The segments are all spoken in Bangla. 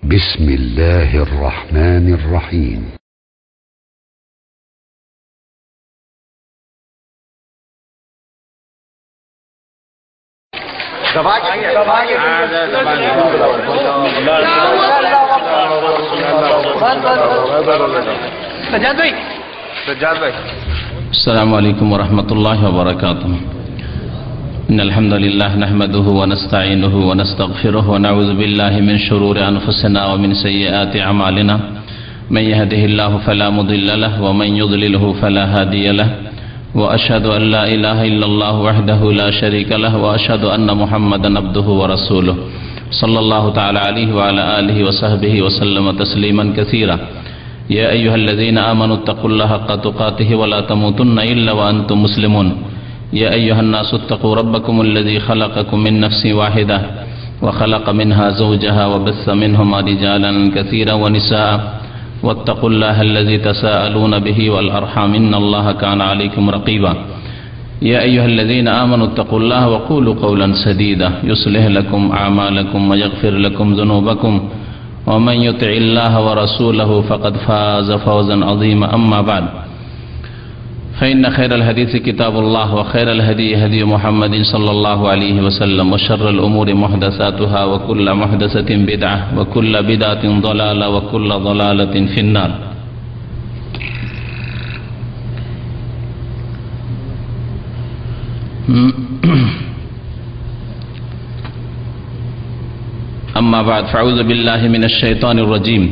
بسم الله الرحمن الرحيم. السلام عليكم ورحمة الله وبركاته. إن الحمد لله نحمده ونستعينه ونستغفره ونعوذ بالله من شرور أنفسنا ومن سيئات أعمالنا. من يهده الله فلا مضل له ومن يضلله فلا هادي له. وأشهد أن لا إله إلا الله وحده لا شريك له وأشهد أن محمدا عبده ورسوله صلى الله تعالى عليه وعلى آله وصحبه وسلم تسليما كثيرا. يا أيها الذين آمنوا اتقوا الله حق تقاته ولا تموتن إلا وأنتم مسلمون. يا أيها الناس اتقوا ربكم الذي خلقكم من نفس واحدة وخلق منها زوجها وبث منهما رجالا كثيرا ونساء واتقوا الله الذي تساءلون به والأرحام إن الله كان عليكم رقيبا. يا أيها الذين آمنوا اتقوا الله وقولوا قولا سديدا يصلح لكم أعمالكم ويغفر لكم ذنوبكم ومن يطع الله ورسوله فقد فاز فوزا عظيما. أما بعد فإن خير الحديث كتاب الله وخير الهدي هدي محمد صلى الله عليه وسلم وشر الأمور محدثاتها وكل محدثة بدعة وكل بدعة ضلالة وكل ضلالة في النار. أما بعد فأعوذ بالله من الشيطان الرجيم.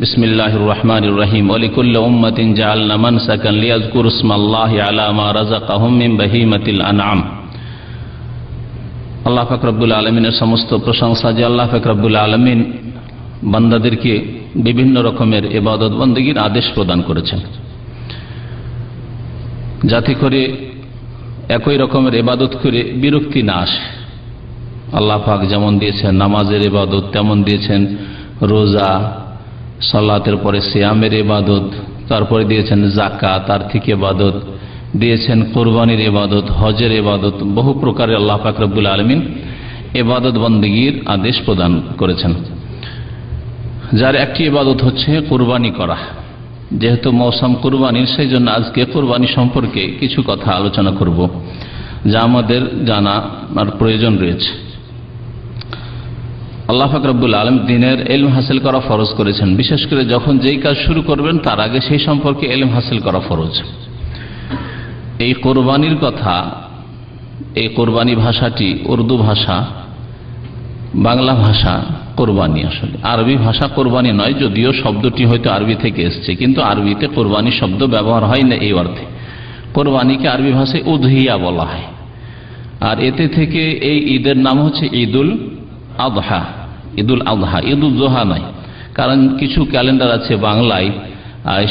بسم الله الرحمن الرحيم. ولكل أمة جعلنا منسكا ليذكروا اسم الله على ما رزقهم من بهيمة الأنعام. আল্লাহ পাক রব্বুল আলামিনের সমস্ত প্রশংসা যে আল্লাহ পাক রব্বুল আলামিন বান্দাদেরকে বিভিন্ন রকমের ইবাদত বন্দেগীর আদেশ প্রদান করেছেন, যাতে করে একই রকমের ইবাদত করে বিরক্তি না আসে। আল্লাহ পাক যেমন দিয়েছেন নামাজের ইবাদত, তেমন দিয়েছেন রোজা, সালাতের পরে সিয়ামের ইবাদত, তারপরে দিয়েছেন যাকাত, আর্থিক ইবাদত, দিয়েছেন কুরবানির ইবাদত, হজের ইবাদত, বহু প্রকারের আল্লাহ পাক রব্বুল আলামিন ইবাদত বন্দেগীর আদেশ প্রদান করেছেন, যার একটি ইবাদত হচ্ছে কুরবানি করা। যেহেতু মৌসুম কুরবানির, সেই জন্য আজকে কুরবানি সম্পর্কে কিছু কথা আলোচনা করব, যা আমাদের জানার প্রয়োজন রয়েছে। আল্লাহ পাক রব্বুল আলামিন দ্বীনের ইলম হাসিল করা ফরজ করেছেন। বিশেষ করে যখন যেই কাজ শুরু করবেন তার আগে সেই সম্পর্কে ইলম হাসিল করা ফরজ। এই কোরবানির কথা, এই কোরবানি ভাষাটি উর্দু ভাষা, বাংলা ভাষা কোরবানি, আসলে আরবি ভাষা কোরবানি নয়, যদিও শব্দটি হয়তো আরবি থেকে এসছে, কিন্তু আরবিতে কোরবানি শব্দ ব্যবহার হয় না এই অর্থে। কোরবানিকে আরবি ভাষায় উদহিয়া বলা হয়। আর এতে থেকে এই ঈদের নাম হচ্ছে ঈদুল আযহা। ঈদুল আযহা, ঈদুল জোহা নয়, কারণ কিছু ক্যালেন্ডার আছে বাংলায়,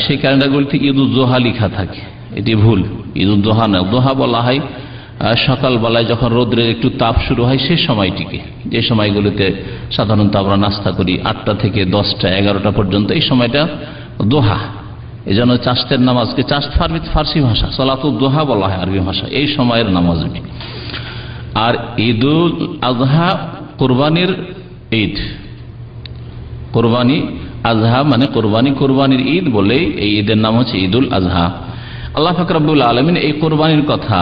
সেই ক্যালেন্ডারগুলিতে ঈদুল জোহা লেখা থাকে, এটি ভুল। ঈদুল জোহা নয়, জোহা বলা হয় সকালবেলায় যখন রোদ্রের একটু তাপ শুরু হয় সেই সময়টিকে, যে সময়গুলিতে সাধারণত আমরা নাস্তা করি 8টা থেকে 10টা 11টা পর্যন্ত, এই সময়টা দোহা। এই জন্য চাষের নামাজকে, চাষ ফার্সি ভাষা, সালাতুল দোহা বলা হয় আরবি ভাষা, এই সময়ের নামাজ। আর ঈদুল আযহা কোরবানির ঈদ, কোরবানি আযহা মানে কোরবানি, কোরবানির ঈদ বলে এই ঈদের নাম হচ্ছে ঈদুল আযহা। আল্লাহ পাক রব্বুল আলামিন এই কোরবানির কথা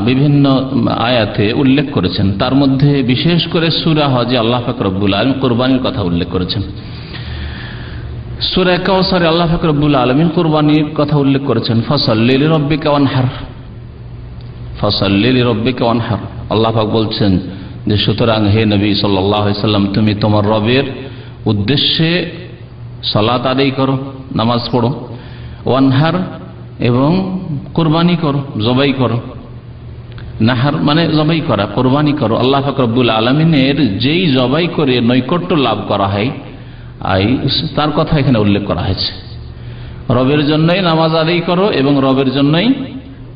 বিভিন্ন আয়াতে উল্লেখ করেছেন। তার মধ্যে বিশেষ করে সূরা হজে আল্লাহ পাক রব্বুল আলামিন কোরবানির কথা উল্লেখ করেছেন। সূরা কাউসারে আল্লাহ পাক রব্বুল আলামিন কোরবানির কথা উল্লেখ করেছেন, ফাসাল্লি লিরাব্বিকা ওয়ানহার, ফাসাল্লি লিরাব্বিকা ওয়ানহার। আল্লাহ পাক বলছেন যে সুতরাং হে নবী সাল্লাল্লাহু আলাইহি সাল্লাম, তুমি তোমার রবের উদ্দেশ্যে সালাত আদায় করো, নামাজ পড়ো, ওয়ানহার এবং কুরবানি করো, জবাই করো। নাহার মানে জবাই করা, কুরবানি করো। আল্লাহ পাক রব্বুল আলামিনের যেই জবাই করে নৈকট্য লাভ করা হয় তার কথা এখানে উল্লেখ করা হয়েছে। রবের জন্যই নামাজ আদায় করো এবং রবের জন্যই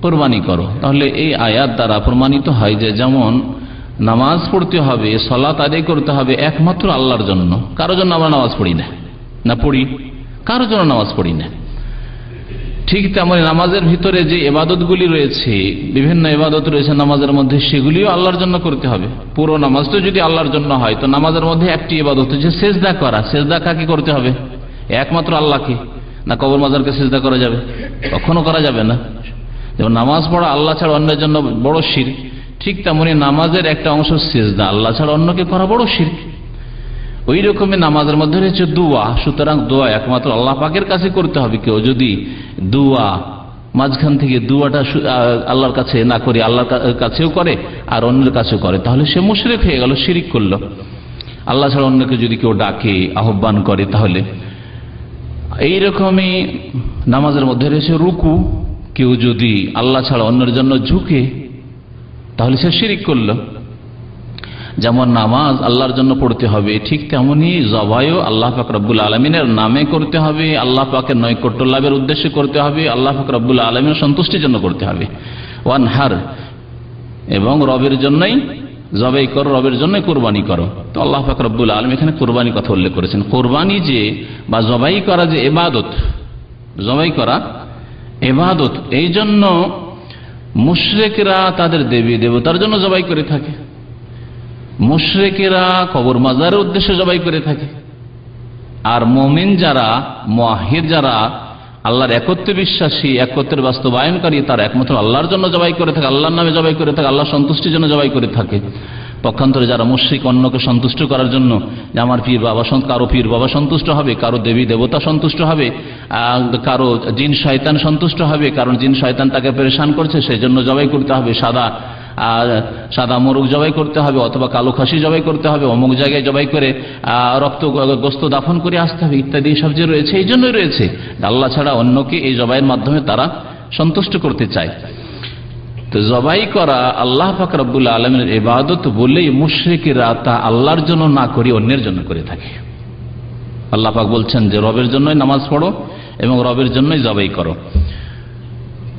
কুরবানি করো। তাহলে এই আয়াত দ্বারা প্রমাণিত হয় যে যেমন নামাজ পড়তে হবে, সালাত আদায় করতে হবে একমাত্র আল্লাহর জন্য, কারোর জন্য আমরা নামাজ পড়ি না, পড়ি কারোর জন্য নামাজ পড়ি না। ঠিক তেমনি নামাজের ভিতরে যে ইবাদতগুলি রয়েছে, বিভিন্ন ইবাদত রয়েছে নামাজের মধ্যে, সেগুলিও আল্লাহর জন্য করতে হবে। পুরো নামাজটা যদি আল্লাহর জন্য হয় তো নামাজের মধ্যে একটি ইবাদত হচ্ছে সেজদা করা। সেজদা কাকে করতে হবে? একমাত্র আল্লাহকে, না কবর মাজারকে সেজদা করা যাবে? কখনো করা যাবে না। যেমন নামাজ পড়া আল্লাহ ছাড়া অন্যের জন্য বড় শিরক, ঠিক তেমনি নামাজের একটা অংশ সেজদা, আল্লাহ ছাড়া অন্যকে করা বড় শিরক। ওই রকমই নামাজের মধ্যে রয়েছে দোয়া। সুতরাং দোয়া একমাত্র আল্লাহ পাকের কাছে করতে হবে। কেউ যদি দোয়া মাঝখান থেকে দোয়াটা আল্লাহর কাছে না করে আল্লাহর কাছেও করে আর অন্যের কাছেও করে, তাহলে সে মুশরিক হয়ে গেল, শিরিক করলো। আল্লাহ ছাড়া অন্যকে যদি কেউ ডাকে, আহ্বান করে, তাহলে এইরকমই নামাজের মধ্যে রয়েছে রুকু। কেউ যদি আল্লাহ ছাড়া অন্যের জন্য ঝুঁকে তাহলে সে শিরিক করলো। যেমন নামাজ আল্লাহর জন্য পড়তে হবে, ঠিক তেমনি জবাইও আল্লাহ পাক রব্বুল আলমিনের নামে করতে হবে, আল্লাহ পাকের নৈকট্য লাভের উদ্দেশ্যে করতে হবে, আল্লাহ পাক রব্বুল আলমিনের সন্তুষ্টির জন্য করতে হবে। ওয়ানহার, এবং রবের জন্যই জবাই করো, রবের জন্যই কোরবানি করো। তো আল্লাহ পাক রব্বুল আলমিন এখানে কোরবানির কথা উল্লেখ করেছেন। কোরবানি যে বা জবাই করা যে ইবাদত, জবাই করা ইবাদত, এই জন্য মুশরিকরা তাদের দেবী দেবতার জন্য জবাই করে থাকে, মুশরিকেরা কবর মাজারের উদ্দেশ্যে জবাই করে থাকে। আর মুমিন যারা, মুআহিদ যারা, আল্লাহর একত্বে বিশ্বাসী, একত্বের বাস্তবায়নকারী, তারা একমাত্র আল্লাহর জন্য জবাই করে থাকে, আল্লাহর নামে জবাই করে থাকে, আল্লাহর সন্তুষ্টির জন্য জবাই করে থাকে। পক্ষান্তরে যারা মুশরিক, অন্যকে সন্তুষ্ট করার জন্য, যে আমার পীর বাবা, কারো পীর বাবা সন্তুষ্ট হবে, কারো দেবী দেবতা সন্তুষ্ট হবে, কারো জিন শয়তান সন্তুষ্ট হবে, কারণ জিন শয়তান তাকে পেরেশান করছে, সেই জন্য জবাই করতে হবে, সাদা মোরগ জবাই করতে হবে, অথবা কালো খাসি জবাই করতে হবে, অমুক জায়গায় জবাই করে রক্ত গোস্ত দাফন করে আসতে হবে, ইত্যাদি সব যে রয়েছে, এই জন্যই রয়েছে। আল্লাহ ছাড়া অন্যকে এই জবাইয়ের মাধ্যমে তারা সন্তুষ্ট করতে চায়। তো জবাই করা আল্লাহ পাক রব্বুল আলামিনের ইবাদত বলেই মুশরিকরা তা আল্লাহর জন্য না করে অন্যের জন্য করে থাকে। আল্লাহ পাক বলছেন যে রবের জন্যই নামাজ পড়ো এবং রবের জন্যই জবাই করো।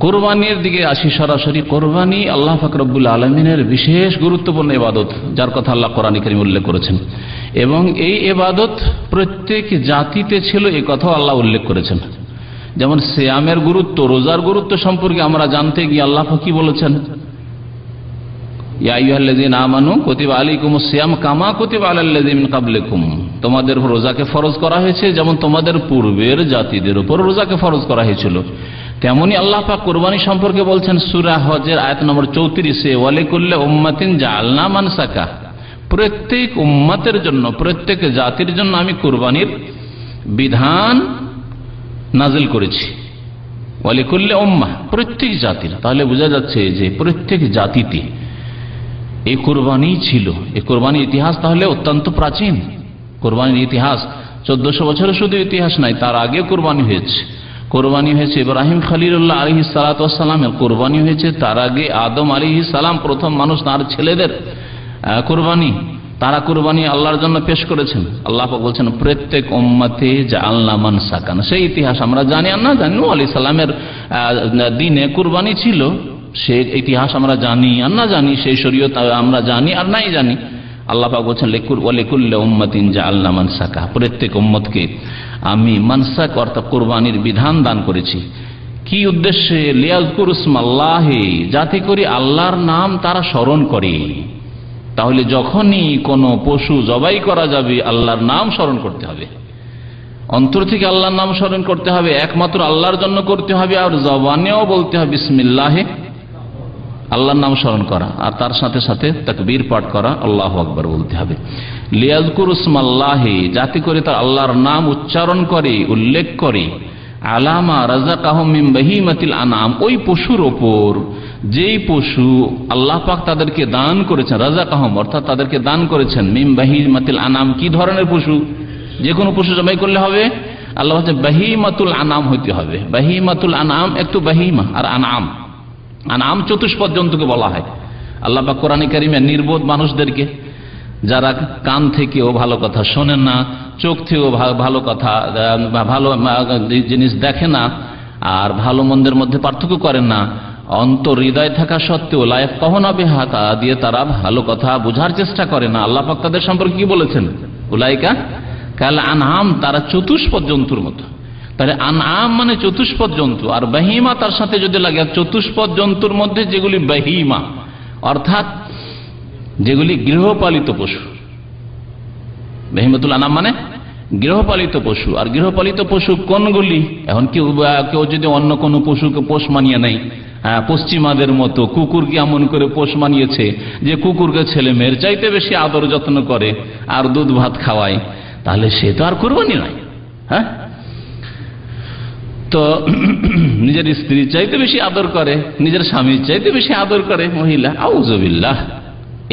কোরবানির দিকে আসি সরাসরি। কোরবানি আল্লাহ পাক রব্বুল আলামিনের বিশেষ গুরুত্বপূর্ণ ইবাদত, যার কথা আল্লাহ কোরআনে কারীমে উল্লেখ করেছেন, এবং এই ইবাদত প্রত্যেক জাতিতে ছিল, এই কথাও আল্লাহ উল্লেখ করেছেন। যেমন সিয়ামের গুরুত্ব, রোজার গুরুত্ব সম্পর্কে আমরা জানতে গিয়ে আল্লাহ কি বলেছেন? ইয়া আইয়ুহাল্লাযীনা আমানু কুতিবা আলাইকুমুস সিয়াম কামা কুতিবা আলাল লাযীনা মিন ক্বাবলিকুম, তোমাদের উপর রোজাকে ফরজ করা হয়েছে যেমন তোমাদের পূর্বের জাতিদের উপর রোজাকে ফরজ করা হয়েছিল। তেমনি আল্লাহ পাক কুরবানি সম্পর্কে বলছেন সূরা হজের আয়াত নম্বর 34-এ, ওয়ালিকুল্লি উম্মাতিন জাআলনা মানসাকা, প্রত্যেক উম্মতের জন্য, প্রত্যেক জাতির জন্য আমি কুরবানির বিধান নাজিল করেছি। ওয়ালিকুল্লি উম্মাহ, প্রত্যেক জাতির। তাহলে বোঝা যাচ্ছে যে প্রত্যেক জাতিতে এই কোরবানি ছিল। এই কোরবানির ইতিহাস তাহলে অত্যন্ত প্রাচীন। কোরবানির ইতিহাস 1400 বছরের শুধু ইতিহাস নাই, তার আগে কোরবানি হয়েছে। কোরবানি হয়েছে ইব্রাহিম খলিলুল্লাহ আলাইহিস সালাতু ওয়াস সালামের, কোরবানি হয়েছে তার আগে আদম আলাইহিস সালাম, প্রথম মানুষ, তার ছেলেদের কোরবানি, তারা কোরবানি আল্লাহর জন্য পেশ করেছেন। আল্লাহ পাক বলছেন প্রত্যেক উম্মতে জাআলনা মানসাকান, সেই ইতিহাস আমরা জানি আর না জানি। নূহ আলাইহিস সালামের দিনে কোরবানি ছিল, সেই ইতিহাস আমরা জানি আর না জানি, সেই শরীয়ত আমরা জানি আর নাই জানি। আল্লাহ পাক বলছেন ওয়ালিকুল্লি উম্মাতিন জাআলনা মানসাকা, প্রত্যেক উম্মতকে আমি মানসাক অর্থাৎ কোরবানির বিধান দান করেছি। কি উদ্দেশ্যে? লিয়াযকুরু ইসমাল্লাহি, যাতে করে আল্লাহর নাম তারা স্মরণ করে। তাহলে যখনই কোনো পশু জবাই করা যাবে আল্লাহর নাম স্মরণ করতে হবে, অন্তর থেকে আল্লাহর নাম স্মরণ করতে হবে, একমাত্র আল্লাহর জন্য করতে হবে। আর জবানেও বলতে হবে বিসমিল্লাহ, আল্লাহর নাম স্মরণ করা, আর তার সাথে সাথে তাকবীর পাঠ করা, আল্লাহু আকবার বলতে হবে। লিয়াযকুরু ইসমাল্লাহি, যাতে করে তার আল্লাহর নাম উচ্চারণ করে, উল্লেখ করে, আলামা রাযাকাহুম মিন বাহিমাতিল আনআম, ওই পশুর ওপর যেই পশু আল্লাহ পাক তাদেরকে দান করেছেন, রাযাকাহুম অর্থাৎ তাদেরকে দান করেছেন, মিন বাহিমাতিল আনআম, কি ধরনের পশু? যে কোনো পশু জবাই করলে হবে? আল্লাহ বলছেন বাহিমাতুল আনআম হইতে হবে। বাহিমাতুল আনআম, একটু বাহিমা আর আনআম, আনআম চতুষ্পদ জন্তুকে বলা হয়। আল্লাহ পাক কোরআনে কারীমে নির্বোধ মানুষদেরকে, যারা কান থেকেও ভালো কথা শোনেন না, চোখ থেকেও ভালো কথা, ভালো জিনিস দেখে না, আর ভালো মন্দের মধ্যে পার্থক্য করেন না, অন্তর হৃদয় থাকা সত্ত্বেও লাইফ কহনা বেহাতা দিয়ে তারা ভালো কথা বোঝার চেষ্টা করে না। আল্লাহ পাক তাদের সম্পর্কে কি বলেছেন? উলাইকা কাল আনআম, তারা চতুষ্পদ জন্তুর মতো। তাহলে আনআম মানে চতুষ্পদ জন্তু, আর বাহিমা তার সাথে যদি লাগে, চতুষ্পদ জন্তুর মধ্যে যেগুলি বাহিমা অর্থাৎ যেগুলি গৃহপালিত পশু, বাহিমাতুল আনাম মানে গৃহপালিত পশু। আর গৃহপালিত পশু কোনগুলি? এখন কেউ যদি অন্য কোনো পশুকে পোষ মানিয়ে নেয়, পশ্চিমাদের মতো কুকুরকে এমন করে পোষ মানিয়েছে যে কুকুরকে ছেলে মেয়ের চাইতে বেশি আদর যত্ন করে আর দুধ ভাত খাওয়ায়, তাহলে সে তো আর কুরবানি নয়। হ্যাঁ, তো নিজের স্ত্রীর চাইতে বেশি আদর করে, নিজের স্বামীর চাইতে বেশি আদর করে মহিলা। আউযুবিল্লাহ।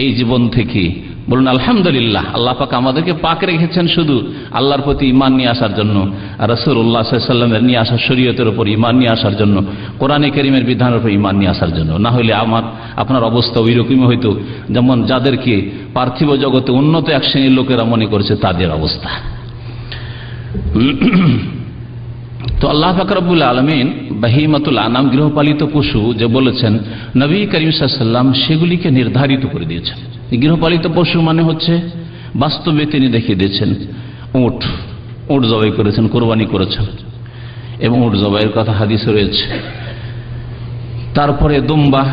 এই জীবন থেকে বলুন আলহামদুলিল্লাহ, আল্লাহ পাক আমাদেরকে পাক রেখেছেন শুধু আল্লাহর প্রতি ঈমান নিয়ে আসার জন্য, আর রাসূলুল্লাহ সাল্লাল্লাহু আলাইহি ওয়াসাল্লামের নিয়ে আসা শরীয়তের উপর ঈমান নিয়ে আসার জন্য, কোরআনে কারীমের বিধানের উপর ঈমান নিয়ে আসার জন্য। না হলে আপনার অবস্থা ওই রকমই হইতো যেমন যাদেরকে পার্থিব জগতে উন্নত এক শ্রেণীর লোকেরা মনে করছে তাদের অবস্থা। তো আল্লাহ পাক রব্বুল আলামিন বাহিমাতুল আনাম গৃহপালিত পশু যে বলেছেন, নবী করিম সাল্লাল্লাহু আলাইহি ওয়াসাল্লাম সেগুলিকে নির্ধারিত করে দিয়েছেন। গৃহপালিত পশু মানে হচ্ছে বাস্তবে তিনি দেখিয়ে দিয়েছেন, উট জবাই করেছেন, কোরবানি করেছেন, এবং উট জবাইয়ের কথা হাদিসে রয়েছে। তারপরে দুম্বা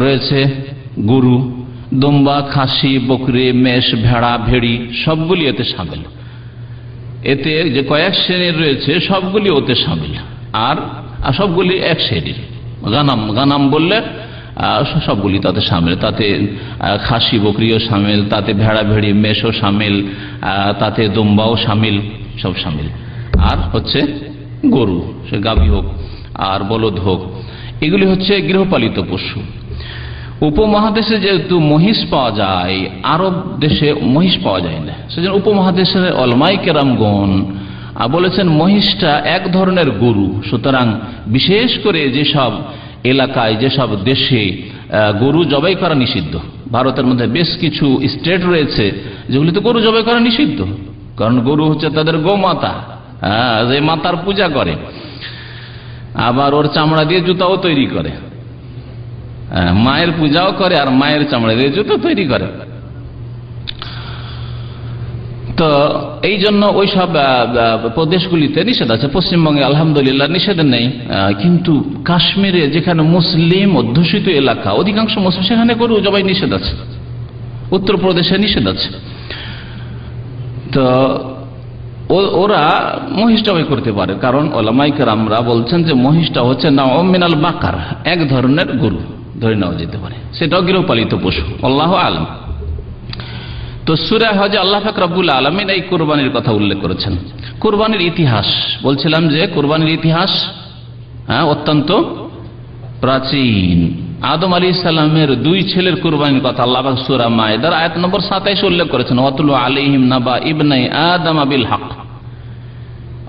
রয়েছে গরু, দুম্বা, খাসি, বকরি, মেষ, ভেড়া, ভেড়ি সবগুলি এতে সামিল। এতে যে কয়েক শ্রেণীর রয়েছে সবগুলি ওতে সামিল, আর সবগুলি এক শ্রেণীর। গানাম বললে সবগুলি তাতে সামিল, তাতে খাসি বকরিও সামিল, তাতে ভেড়া ভেড়ি মেষও সামিল, তাতে দুম্বাও সামিল, সব সামিল। আর হচ্ছে গরু, সে গাভী হোক আর বলদ হোক, এগুলি হচ্ছে গৃহপালিত পশু। উপমহাদেশে যেহেতু মহিষ পাওয়া যায়, আরব দেশে মহিষ পাওয়া যায় না, সেজন্য উপমহাদেশের উলামায়ে কেরামগণ বলেছেন মহিষটা এক ধরনের গরু। সুতরাং বিশেষ করে যেসব এলাকায়, যেসব দেশে গরু জবাই করা নিষিদ্ধ, ভারতের মধ্যে বেশ কিছু স্টেট রয়েছে যেগুলিতে গরু জবাই করা নিষিদ্ধ, কারণ গরু হচ্ছে তাদের গোমাতা, যে মাতার পূজা করে, আবার ওর চামড়া দিয়ে জুতাও তৈরি করে, মায়ের পূজাও করে আর মায়ের চামড়া দিয়ে জুতো তৈরি করে। তো এই জন্য ওই সব প্রদেশগুলিতে নিষেধ আছে। পশ্চিমবঙ্গে আলহামদুলিল্লাহ নিষেধ নেই, কিন্তু কাশ্মীরে যেখানে মুসলিম অধ্যুষিত এলাকা, অধিকাংশ মুসলিম, সেখানে গরু জবাই নিষেধ আছে, উত্তরপ্রদেশে নিষেধ আছে। তো ওরা মহিষ জবাই করতে পারে, কারণ উলামায়ে কেরামরা বলছেন যে মহিষটা হচ্ছে নাওম মিনাল বাকার, এক ধরনের গরু ধরে নেওয়া যেতে পারে, সেটাও গৃহপালিত পশু। আল্লাহু আ'লাম। তো সূরা হজে আল্লাহ পাক রব্বুল আলামিন এই কুরবানির কথা উল্লেখ করেছেন। কুরবানির ইতিহাস বলছিলাম যে কুরবানির ইতিহাস অত্যন্ত প্রাচীন। আদম আলাইহিস সালামের দুই ছেলের কুরবানির কথা আল্লাহ পাক সূরা মায়েদার আয়াত নম্বর 27 উল্লেখ করেছেন, ওয়াতুলু আলাইহিম নাবা ইবনাই আদম বিল হক।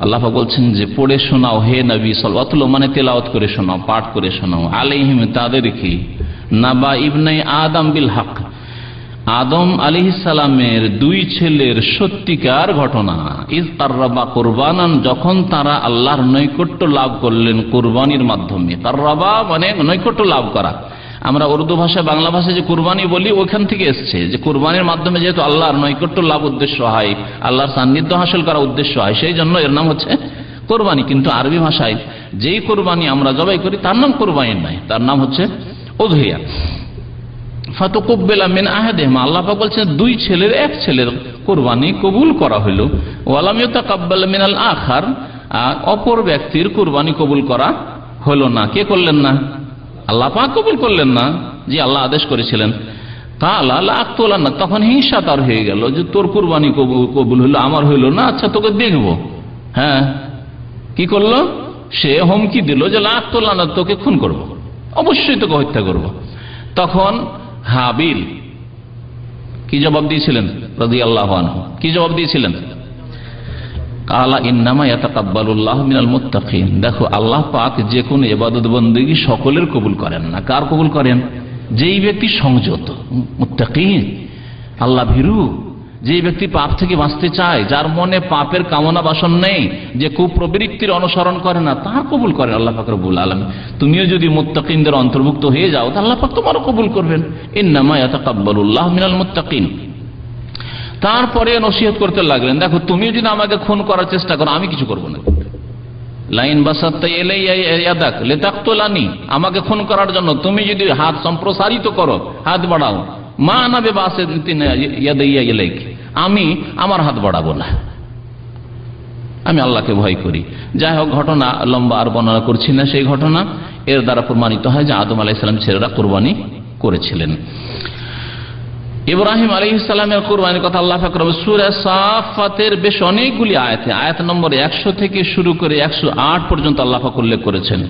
আল্লাহ পাক বলছেন যে পড়ে শোনাও হে নবী সাল্লাল্লাহু আলাইহি ওয়াসাল্লাম, মানে তেলাওয়াত করে শোনাও, পাঠ করে শোনাও, আলাইহিম তাদেরকে, নাবা ইবনাই আদম বিল হক, আদম আলাইহিস সালামের দুই ছেলের সত্যিকার ঘটনা। ইজ কাররাবা কুরবানান, যখন তারা আল্লাহর নৈকট্য লাভ করলেন কুরবানির মাধ্যমে। কাররাবা মানে নৈকট্য লাভ করা। আমরা উর্দু ভাষায়, বাংলা ভাষায় যে কুরবানি বলি ওখান থেকে এসছে, যে কুরবানির মাধ্যমে যেহেতু আল্লাহর নৈকট্য লাভ উদ্দেশ্য হয়, আল্লাহর সান্নিধ্য হাসিল করা উদ্দেশ্য হয়, সেই জন্য এর নাম হচ্ছে কোরবানি। কিন্তু আরবি ভাষায় যেই কোরবানি আমরা জবাই করি তার নাম কোরবানি নয়, তার নাম হচ্ছে উযহিয়া। ফাতুকুব্বিলা মিন আহাদিহিমা, আল্লাহ পাক বলছেন দুই ছেলের এক ছেলের কুরবানি কবুল করা হলো। ওয়ালাম ইউতাকাব্বাল মিনাল আখার, অপর ব্যক্তির কুরবানি কবুল করা হলো না। কে করলেন না? আল্লাহ পাক কবুল করলেন না, যে আল্লাহ আদেশ করেছিলেন। কালা লা আকতুলান্না, তখন হিংসা তার হয়ে গেল যে তোর কুরবানি কবুল হলো, আমার হইলো না, আচ্ছা তোকে দেখবো। হ্যাঁ, কি করলো? সে হুমকি দিল যে লা আকতুলান্না, তোকে খুন করব, অবশ্যই তোকে হত্যা করব। তখন হাবিল কি জবাব দিয়েছিলেন রাদিয়াল্লাহু আনহু? কি জবাব দিয়েছিলেন? কালা ইন্নামা ইয়াতাকাব্বালুল্লাহু মিনাল মুত্তাকিন, দেখো আল্লাহ পাক যে কোনো ইবাদত বন্দেগী সকলের কবুল করেন না। কার কবুল করেন? যেই ব্যক্তি সংযত, মুত্তাকিন, আল্লাহ ভীরু, যে ব্যক্তি পাপ থেকে বাঁচতে চায়, যার মনে পাপের কামনা বাসন নেই, যে কুপ্রবৃত্তির অনুসরণ করে না, তার কবুল করেন আল্লাহ পাক রব্বুল আলামিন। তুমিও যদি মুত্তাকিনদের অন্তর্ভুক্ত হয়ে যাও তাহলে আল্লাহ পাক তোমারও কবুল করবেন। ইন্নামা ইয়াতাকাব্বালুল্লাহু মিনাল মুত্তাকিন। তারপরে নসিহত করতে লাগলেন, দেখো তুমি যদি আমাকে খুন করার চেষ্টা করো আমি কিছু করবো না। লাইন বাসাত্তা ইলাইয়া ইয়াদাক লিতাকতুলানি, আমাকে খুন করার জন্য তুমি যদি হাত সম্প্রসারিত করো, হাত বাড়াও, মা আনা বিবাসিতিন ইয়াদাইয়া ইলাইক, আমি আমার হাত বাড়াবো না, আমি আল্লাহকে ভয় করি। যাই হোক, ঘটনা লম্বা আর বর্ণনা করছি না। সেই ঘটনা এর দ্বারা প্রমাণিত হয় যে আদম আলাইহিস সালাম ছেলেরা কুরবানি করেছিলেন। ইব্রাহিম আলাইহিস সালামের কুরবানির কথা আল্লাহ পাক সূরা সাফাতের বেশ অনেকগুলি আয়াতে, আয়াত নম্বর 100 থেকে শুরু করে 108 পর্যন্ত আল্লাহ পাক উল্লেখ করেছেন।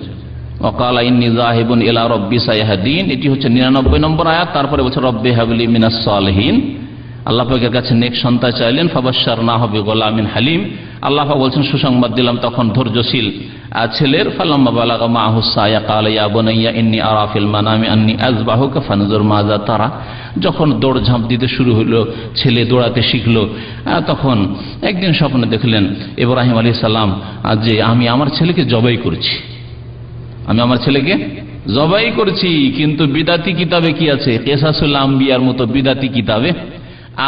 ওয়াকালা ইন্নী যাহিবুন ইলা রাব্বি সায়াহদিন, এটি হচ্ছে 99 নম্বর আয়াত। তারপরে বলছে রব্বি হাবলি মিনাস সালিহিন, আল্লাহ পাকের কাছে নেক সন্তান চাইলেন। ফাবাশশারনাহু বিগুলামিন হালিম, আল্লাহ পাক বলছেন সুসংবাদ দিলাম তখন ধৈর্যশীল ছেলের। ফালাম্মা বালাগা মাহু সায়া ক্বালা ইয়া বুনাইয়া ইন্নী আরা ফিল মানামি আন্নী আযবাহুকা ফানজুর মাযা তারা, যখন দৌড়ঝাঁপ দিতে শুরু হলো, ছেলে দৌড়াতে শিখলো, তখন একদিন স্বপ্নে দেখলেন ইব্রাহিম আলাইহিস সালাম যে আমি আমার ছেলেকে জবাই করছি, আমি আমার ছেলেকে জবাই করছি। কিন্তু বিদাতি কিতাবে কি আছে, কিসাসুল আম্বিয়ার মতো বিদাতি কিতাবে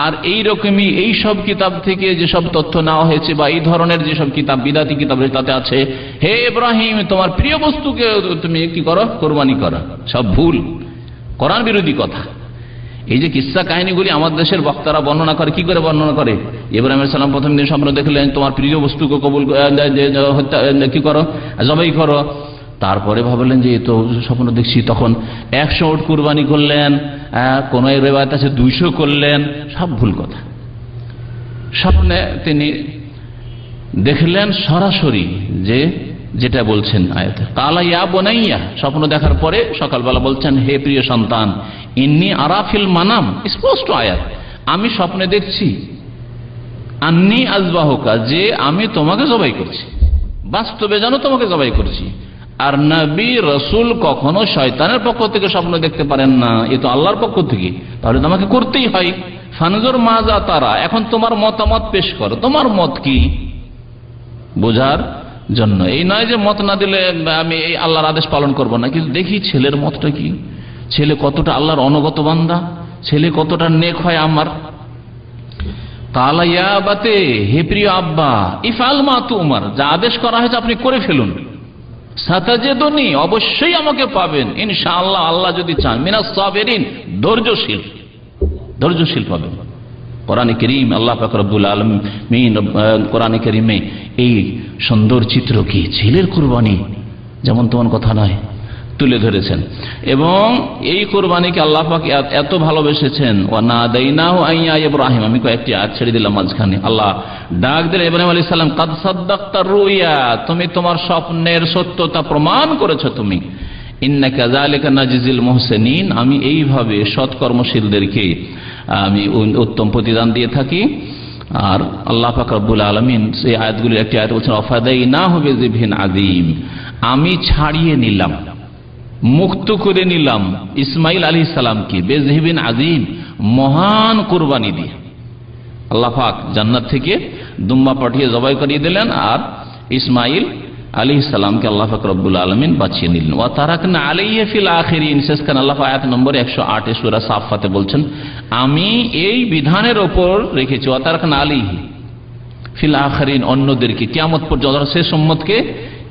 আর এই রকমই এই সব কিতাব থেকে যেসব তথ্য নেওয়া হয়েছে বা এই ধরনের যেসব কিতাব বিদাতি কিতাব তাতে আছে হে ইব্রাহিম তোমার প্রিয় বস্তুকে তুমি কি করো, কোরবানি করো। সব ভুল, কোরআন বিরোধী কথা। এই যে কিসসা কাহিনীগুলি আমাদের দেশের বক্তারা বর্ণনা করে, কি করে বর্ণনা করে? ইব্রাহিম আলাইহিস সালাম প্রথম দিন স্বপ্ন দেখলেন তোমার প্রিয় বস্তুকে কবুল কি করো, জবাই করো। তারপরে ভাবলেন যে তো স্বপ্ন দেখছি, তখন 100 উট কুরবানি করলেন, কোন রিওয়ায়াত আছে 200 করলেন। সব ভুল কথা। স্বপ্নে তিনি দেখলেন সরাসরি যে যেটা বলছেন আয়াতে, কালা ইয়া বুনাইয়া, স্বপ্ন দেখার পরে সকালবেলা বলছেন হে প্রিয় সন্তান, ইন্নী আরা ফিল মানাম, স্পষ্ট আয়াত, আমি স্বপ্নে দেখছি, আন্নী আযবাহুকা, যে আমি তোমাকে জবাই করছি, বাস্তবে জানো তোমাকে জবাই করছি। আর নবী রাসূল কখনো শয়তানের পক্ষ থেকে স্বপ্ন দেখতে পারেন না, এ তো আল্লাহর পক্ষ থেকে, তাহলে তোমাকে করতেই হয়। ফানজুর মাজা তারা, এখন তোমার মতামত পেশ করো, তোমার মত কি বোঝার জন্য। এই নয় যে মত না দিলে আমি এই আল্লাহর আদেশ পালন করব না, কিন্তু দেখি ছেলের মতটা কি, ছেলে কতটা আল্লাহর অনুগত বান্দা, ছেলে কতটা নেক হয় আমার। কালা ইয়া আবাতে, হে প্রিয় আব্বা, ইফআল মা তুমার, যা আদেশ করা হয়েছে আপনি করে ফেলুন। সাতাজিদুনি, অবশ্যই আমাকে পাবেন ইনশাআল্লাহ, আল্লাহ যদি চান, মিনাস সাবিরিন, ধৈর্যশীল, ধৈর্যশীল পাবেন। কোরআনে কারীম আল্লাহ পাক রব্বুল আলামিন কোরআনে কারীমে এই সুন্দর চিত্র কি ছেলের কুরবানি যেমন তেমন কথা নয় তুলে ধরেছেন। এবং এই কুরবানিকে আল্লাহ পাক এত ভালোবেসেছেন, ওয়া নাদাইনাহু আইয়া ইব্রাহিম, আমি কয়েকটি আয়াত ছেড়ে দিলাম মাঝখানে। আল্লাহ ডাক দিলেন ইব্রাহিম আলাইহিস সালাম, কাদ সাদ্দাকতা রুইয়া, তুমি তোমার স্বপ্নের সত্যতা প্রমাণ করেছো তুমি। ইন্নাকা যালিকা নাজিজিল মুহসিনিন, আমি এইভাবে সৎকর্মশীলদেরকে আমি উত্তম প্রতিদান দিয়ে থাকি। আর আল্লাহ পাক রব্বুল আলামিন সেই আয়াতগুলির একটি আয়াত বলছেন, আফাদাইনাহু বিযিবহিন আযীম, আমি ছাড়িয়ে নিলাম, মুক্ত করে নিলাম ইসমাইল আলাইহিস সালামকে বিযিবহিন আযীম, মহান কুরবানি দিয়ে। আল্লাহ পাক জান্নাত থেকে দুম্বা পাঠিয়ে জবাই করিয়ে দিলেন, আর ইসমাইল আলাইহিস সালামকে আল্লাহ পাক রব্বুল আলামিন বাঁচিয়ে নিলেন। ওয়া তারাকনা আলাইহি ফিল আখিরিন, শেষখানে আল্লাহ আয়াত নম্বর 108 সূরা সাফফাতে বলছেন, আমি এই বিধানের উপর রেখেছি, ওয়া তারাকনা আলাইহি ফিল আখিরিন, অন্যদেরকে কিয়ামত পর্যন্ত শেষ উম্মতকে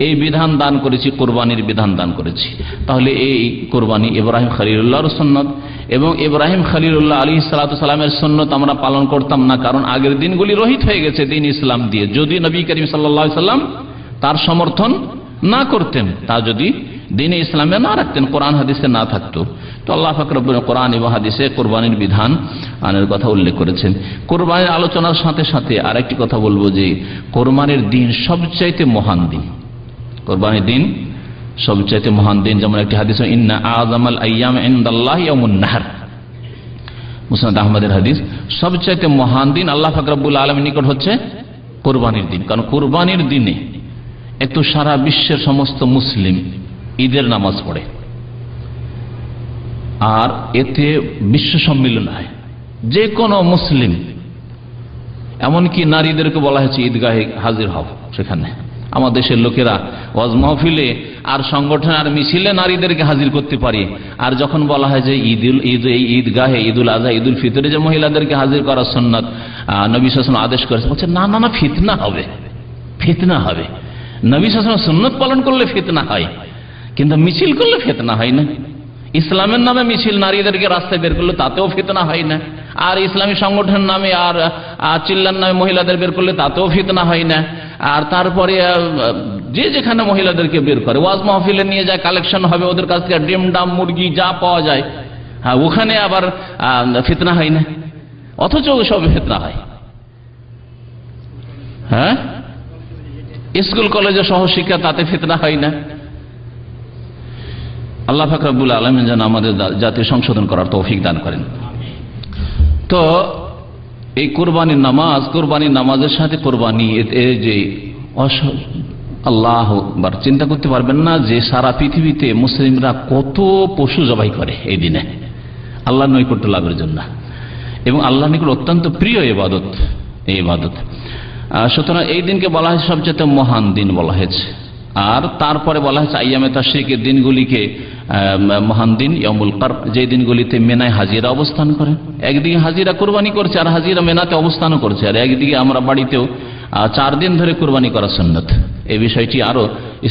এই বিধান দান করেছি, কুরবানির বিধান দান করেছি। তাহলে এই কুরবানি ইব্রাহিম খলিলুল্লাহর সুন্নাত, এবং ইব্রাহিম খলিলুল্লাহ আলাইহিস সালাতু সালামের সুন্নাত আমরা পালন করতাম না, কারণ আগের দিনগুলি রহিত হয়ে গেছে দিন ইসলাম দিয়ে। যদি নবী করিম সাল্লাল্লাহু আলাইহি সাল্লাম তার সমর্থন না করতেন, তা যদি দিনে ইসলামে না রাখতেন, কোরআন হাদিসে না থাকতো, তো আল্লাহ পাক রব্বুল কোরআন এবং হাদিসে কুরবানির বিধান আনার কথা উল্লেখ করেছেন। কুরবানির আলোচনার সাথে সাথে আরেকটি কথা বলবো যে কুরবানির দিন সবচাইতে মহান দিন, কুরবানির দিন সবচাইতে মহান দিন। যেমন একটি হাদিস, ইন্না আযামাল আইয়াম ইনদাল্লাহি ইয়াউমুন নাহর, মুসনাদ আহমদের হাদিস, সবচাইতে মহান দিন আল্লাহ পাক রব্বুল আলামিনের নিকট হচ্ছে কুরবানির দিন। কারণ কুরবানির দিনে একটু সারা বিশ্বের সমস্ত মুসলিম ঈদের নামাজ পড়ে, আর এতে বিশ্ব সম্মিলন হয়, যে কোনো মুসলিম, এমনকি নারীদেরকে বলা হয়েছে ঈদগাহে হাজির হও। সেখানে আমার দেশের লোকেরা ওয়াজ মাহফিলে আর সংগঠন আর মিছিলে নারীদেরকে হাজির করতে পারে, আর যখন বলা হয় যে ঈদগাহে ঈদুল আজহা ঈদুল ফিতরে যে মহিলাদেরকে হাজির করা সুন্নাত, নবী সাল্লাল্লাহু আলাইহি ওয়াসাল্লাম আদেশ করেছে, বলছে না না না, ফিতনা হবে, ফিতনা হবে। নবী সাল্লাল্লাহু আলাইহি ওয়াসাল্লাম সুন্নাত পালন করলে ফিতনা হয়, কিন্তু মিছিল করলে ফিতনা হয় না। ইসলামের নামে মিছিল নারীদেরকে রাস্তায় বের করলে তাতেও ফিতনা হয় না, আর ইসলামী সংগঠনের নামে আর চিল্লার নামে মহিলাদের বের করলে তাতেও ফিতনা হয় না। আর তারপরে যে যেখানে মহিলাদেরকে বের করে ওয়াজ মাহফিলে নিয়ে যায়, কালেকশন হবে ওদের কাছ থেকে, ডিম ডাম মুরগি যা পাওয়া যায়, হ্যাঁ ওখানে আবার ফিতনা হয় না, অথচ সব ফিতনা হয়। হ্যাঁ, স্কুল কলেজে সহশিক্ষা, তাতে ফিতনা হয় না। আল্লাহ পাক রব্বুল আলামিন যেন আমাদের জাতীয় সংশোধন করার তৌফিক দান করেন। তো এই কোরবানির নামাজ, কোরবানির নামাজের সাথে কোরবানি, যে আল্লাহ আকবার, চিন্তা করতে পারবেন না যে সারা পৃথিবীতে মুসলিমরা কত পশু জবাই করে এই দিনে আল্লাহর নৈকট্য লাভের জন্য, এবং আল্লাহর নিকট অত্যন্ত প্রিয় ইবাদত এই ইবাদত। সুতরাং এই দিনকে বলা হয়েছে সবচেয়ে মহান দিন বলা হয়েছে। আর তারপরে বলা হয়েছে আইয়ামে তাশরিকের দিনগুলিকে মহান দিন, ইয়ামুল কার, যে দিনগুলিতে মেনায় হাজিরা অবস্থান করে। একদিকে হাজিরা কোরবানি করছে আর হাজিরা মেনাতে অবস্থানও করছে, আর একদিকে আমরা বাড়িতেও 4 দিন ধরে কোরবানি করা সুন্নাত। এই বিষয়টি আরো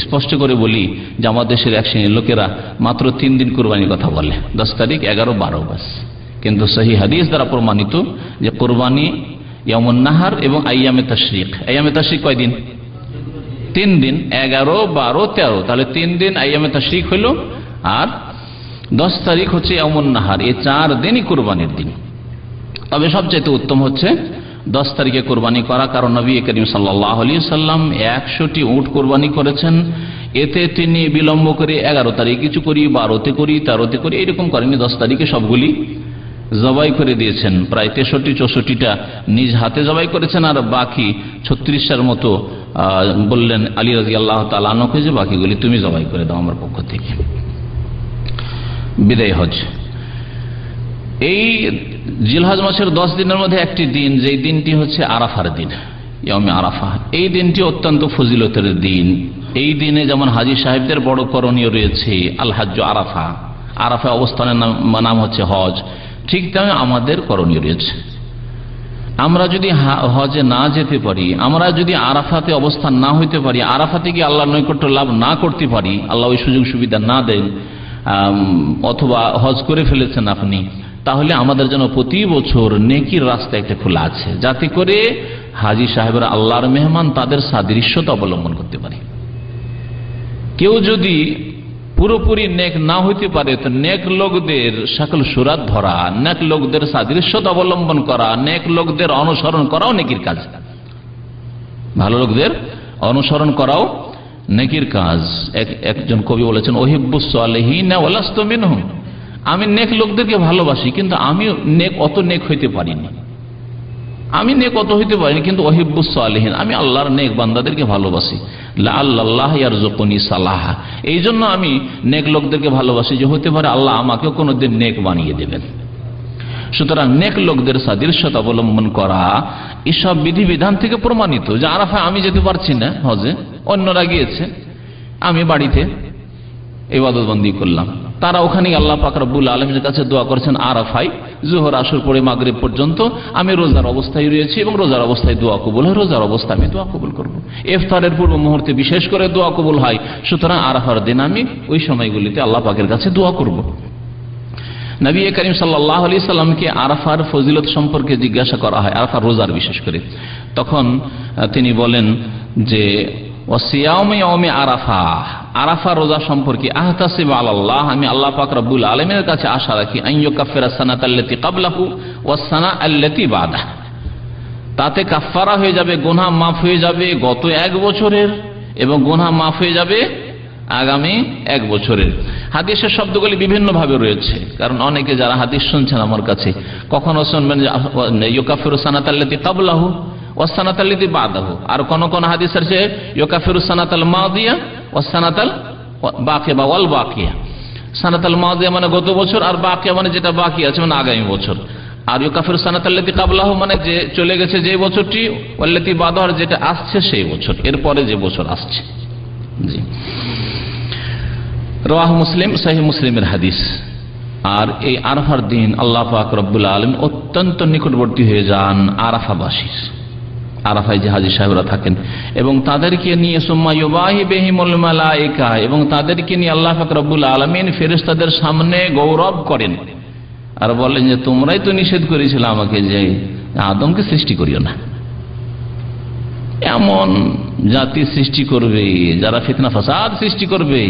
স্পষ্ট করে বলি যে আমাদের দেশের এক শ্রেণীর লোকেরা মাত্র 3 দিন কোরবানির কথা বলে, 10 তারিখ, 11, 12 বাস। কিন্তু সহিহ হাদিস দ্বারা প্রমাণিত যে কোরবানি ইয়ামুন নাহার এবং আইয়ামে তাশরিক। আইয়ামে তাশরিক কয় দিন? 3 দিন, 11, 12, 13। তাহলে 3 দিন আইয়ামে তাশরিক হইল, আর 10 তারিখ হচ্ছে ইয়ামুন নাহার। এই 4 দিনই কোরবানির দিন। তবে সবচাইতে উত্তম হচ্ছে 10 তারিখে কোরবানি করা, কারণ নবী করিম সাল্লাল্লাহু আলাইহি সাল্লাম 100টি উট কোরবানি করেছেন। এতে তিনি বিলম্ব করে 11 তারিখ কিছু করি, 12তে করি, 13তে করি, এরকম করেনি। 10 তারিখে সবগুলি জবাই করে দিয়েছেন। প্রায় 63-64টা নিজ হাতে জবাই করেছেন, আর বাকি 36টার মতো বললেন আলী রাদিয়াল্লাহু তাআলা আনহুকে যে বাকিগুলি তুমি জবাই করে দাও আমার পক্ষ থেকে। বিদায় হজ। এই জিলহজ মাসের 10 দিনের মধ্যে একটি দিন, যেই দিনটি হচ্ছে আরাফার দিন, ইয়াউমে আরাফা। এই দিনটি অত্যন্ত ফজিলতের দিন। এই দিনে যেমন হাজী সাহেবদের বড় করণীয় রয়েছে, আল হাজ্জু আরাফা, আরাফা অবস্থানের নাম হচ্ছে হজ, ঠিক তেমনি আমাদের করণীয় রয়েছে। আমরা যদি হজে না যেতে পারি, আমরা যদি আরাফাতে অবস্থান না হইতে পারি, আরাফাতে গিয়ে আল্লাহর নৈকট্য লাভ না করতে পারি, আল্লাহ ওই সুযোগ সুবিধা না দেন, অথবা হজ করে ফেলেছেন আপনি, তাহলে আমাদের জন্য প্রতি বছর নেকির রাস্তা একটা খোলা আছে, যাতে করে হাজী সাহেবরা আল্লাহর মেহমান, তাদের সাদৃশ্যতা অবলম্বন করতে পারে। কেউ যদি পুরোপুরি নেক না হইতে পারে, তো নেক লোকদের সকল সুরাত ধরা, নেক লোকদের সাদৃশ্যতা অবলম্বন করা, নেক লোকদের অনুসরণ করাও নেকির কাজ। ভালো লোকদের অনুসরণ করাও নেকির কাজ। একজন কবি বলেছেন, ওহিব্বুস সালিহিনা ওয়া লাস্তু মিনহুম, আমি নেক লোকদেরকে ভালোবাসি, কিন্তু আমি অত নেক হইতে পারিনি, আমি নেক অত হইতে পারিনি, কিন্তু ওহিব্বুস সালিহিন, আমি আল্লাহর নেক বান্দাদেরকে ভালোবাসি। লাআল্লাহ ইয়ারযুকুনি সালাহা, এই জন্য আমি নেক লোকদেরকে ভালোবাসি, যে হতে পারে আল্লাহ আমাকেও কোনোদিন নেক বানিয়ে দেবেন। সুতরাং নেক লোকদের সাদৃশ্যতা অবলম্বন করা এসব বিধিবিধান থেকে প্রমাণিত। যে আরাফা আমি যেতে পারছি না হজে, অন্যরা গিয়েছে, আমি বাড়িতে ইবাদতবন্দি করলাম, তারা ওখানে আল্লাহ পাক রব্বুল আলামিনের কাছে দোয়া করেছেন আরাফায়, জোহর আসর পরে মাগরিব পর্যন্ত আমি রোজার অবস্থায় রয়েছি, এবং রোজার অবস্থায় দোয়া কবুল হয়, রোজার অবস্থায় আমি দোয়া কবুল করব। ইফতারের পূর্ব মুহূর্তে বিশেষ করে দোয়া কবুল হয়। সুতরাং আরাফার দিন আমি ওই সময়গুলিতে আল্লাহ পাকের কাছে দোয়া করব। নবী করিম সাল্লাল্লাহু আলাইহি সাল্লামকে আরাফার ফজিলত সম্পর্কে জিজ্ঞাসা করা হয়, আরাফার রোজার বিশেষ করে, তখন তিনি বলেন যে ওয়াসিয়ামে ইয়াউমে আরাফা, আরাফা রোজা সম্পর্কে আহতাসিবু আলাল্লাহ, আমি আল্লাহ পাক রব্বুল আলামিনের কাছে আশা রাখি, আন ইউকাফিরা সানাতাল্লাতী ক্বাবলাহু ওয়াস সানাতাল্লাতী বাদাহু, তাতে কাফফারা হয়ে যাবে, গুনাহ মাফ হয়ে যাবে গত 1 বছরের, এবং গুনাহ মাফ হয়ে যাবে আগামী 1 বছরের। হাদিসের শব্দগুলি বিভিন্ন ভাবে রয়েছে, কারণ অনেকে যারা হাদিস শুনছেন আমার কাছে, কখনো শুনবেন যে ইউকাফিরু সানাতাল্লাতী ক্বাবলাহু ওয়াস সানাতাল্লাতী বাদাহু, আর কোন কোন হাদিস আছে ইউকাফিরু সানাতাল মাদিয়া ওয়াস সানাতাল বাকিয়া বা ওয়াল বাকিয়া। সানাতাল মাদিয়া মানে গত বছর, আর বাকিয়া মানে যেটা বাকি আছে মানে আগামী বছর। আর ইউকাফিরু সানাতাল্লাতী ক্বাবলাহু মানে যে চলে গেছে যে বছরটি, ওয়াল্লাতী বাদাহু যেটা আসছে সেই বছর, এরপরে যে বছর আসছে। জি, রাওয়াহু মুসলিম, সহিহ মুসলিমের হাদিস। আর এই আরাফার দিন আল্লাহ পাক রব্বুল আলামিন অত্যন্ত নিকটবর্তী হয়ে যান আরাফাবাসীর, আরাফায় যে হাজী সাহেবরা থাকেন, এবং তাদেরকে নিয়ে সুম্মা ইউবাহি বিহিমুল মালায়েকা, এবং তাদেরকে নিয়ে আল্লাহ পাক রব্বুল আলামিন ফেরেশতাদের সামনে গৌরব করেন আর বলেন যে তোমরাই তো নিষেধ করেছিলে আমাকে যে আদমকে সৃষ্টি করিও না। এমন জাতি সৃষ্টি করবে যারা ফিতনা ফাসাদ সৃষ্টি করবে,